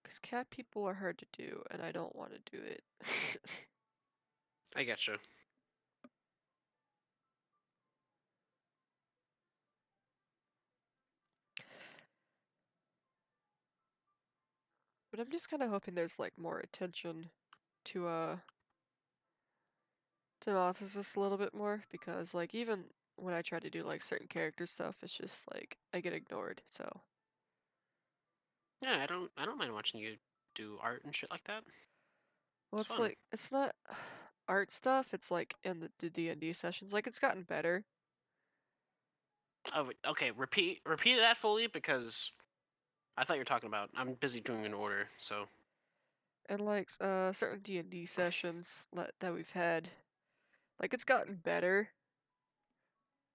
Because cat people are hard to do, and I don't want to do it. I getcha. But I'm just kind of hoping there's, like, more attention to, Demothesis a little bit more, because, like, even when I try to do, like, certain character stuff, it's just, like, I get ignored, so. Yeah, I don't mind watching you do art and shit like that. Well, It's it's fun. like, it's not art stuff, it's, like, in the D&D sessions, like, it's gotten better. Oh, okay. Repeat that fully because I thought you were talking about. I'm busy doing an order, so. And like certain D&D sessions that we've had, like it's gotten better,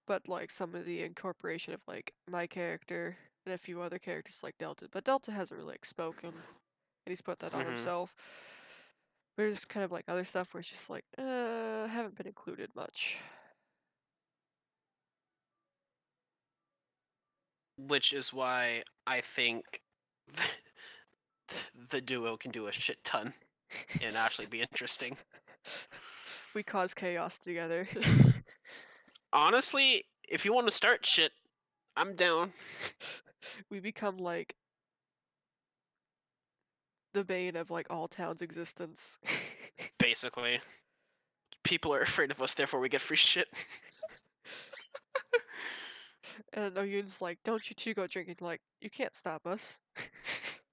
but like some of the incorporation of like my character and a few other characters like Delta, but Delta hasn't really like spoken, and he's put that on himself. There's kind of like other stuff where it's just like, haven't been included much. Which is why I think the duo can do a shit ton and actually be interesting. We cause chaos together. Honestly, if you want to start shit, I'm down. We become like the bane of like all town's existence. Basically, people are afraid of us, therefore we get free shit. And Oyun's like, don't you two go drinking. Like, you can't stop us.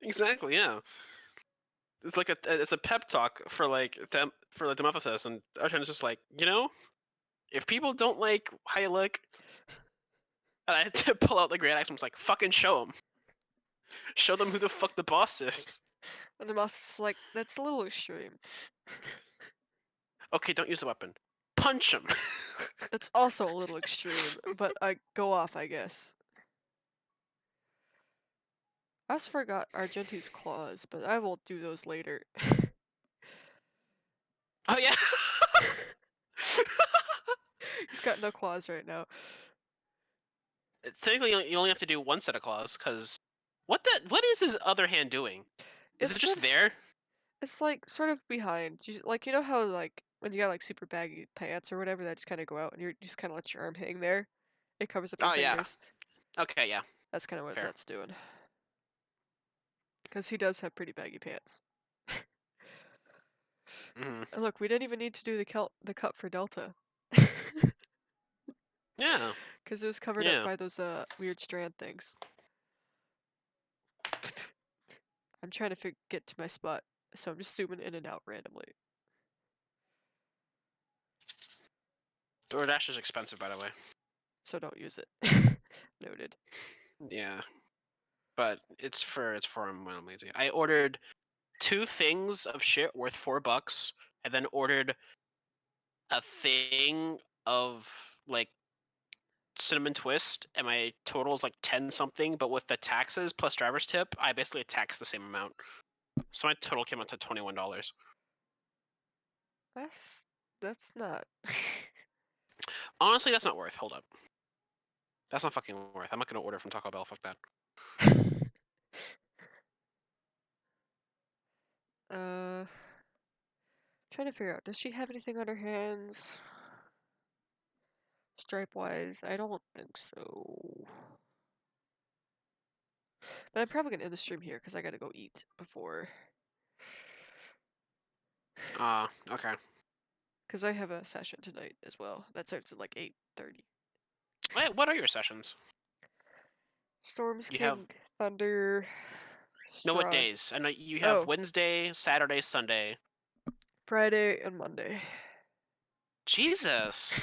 Exactly, yeah. It's like it's a pep talk for like for the Demothesis, and Archan's just like, if people don't like how you look, and I had to pull out the Great Axe, and was like, fucking show them. Show them who the fuck the boss is. And the mouse is like, that's a little extreme. Okay, don't use a weapon. Punch him. That's also a little extreme, but I go off, I guess. I also forgot Argenti's claws, but I will do those later. Oh yeah. He's got no claws right now. Technically, you only have to do one set of claws, because what is his other hand doing? Is It's it just sort of, there? it's like sort of behind. Like you know how like when you got like super baggy pants or whatever that just kind of go out and you just kind of let your arm hang there. It covers up your Oh yeah. fingers. Okay, yeah. That's kind of what Fair. that's doing. Because he does have pretty baggy pants. Mm-hmm. And look, we didn't even need to do the cut for Delta. Yeah. Because it was covered up Yeah. by those weird strand things. I'm trying to get to my spot, so I'm just zooming in and out randomly. DoorDash is expensive, by the way. So don't use it. Noted. Yeah. But it's for him when I'm lazy. I ordered 2 things of shit worth $4, and then ordered a thing of like cinnamon twist, and my total is like 10 something, but with the taxes plus driver's tip, I basically taxed the same amount. So my total came out to $21. That's not. Honestly, that's not worth. Hold up. That's not fucking worth. I'm not gonna order from Taco Bell. Fuck that. Trying to figure out, does she have anything on her hands? Stripe-wise, I don't think so. But I'm probably gonna end the stream here because I gotta go eat before. Okay. Because I have a session tonight as well. That starts at like 8:30. Wait, what are your sessions? Storms You King, have Thunder, no, what Strahd. days? I know you have Oh. Wednesday, Saturday, Sunday. Friday, and Monday. Jesus.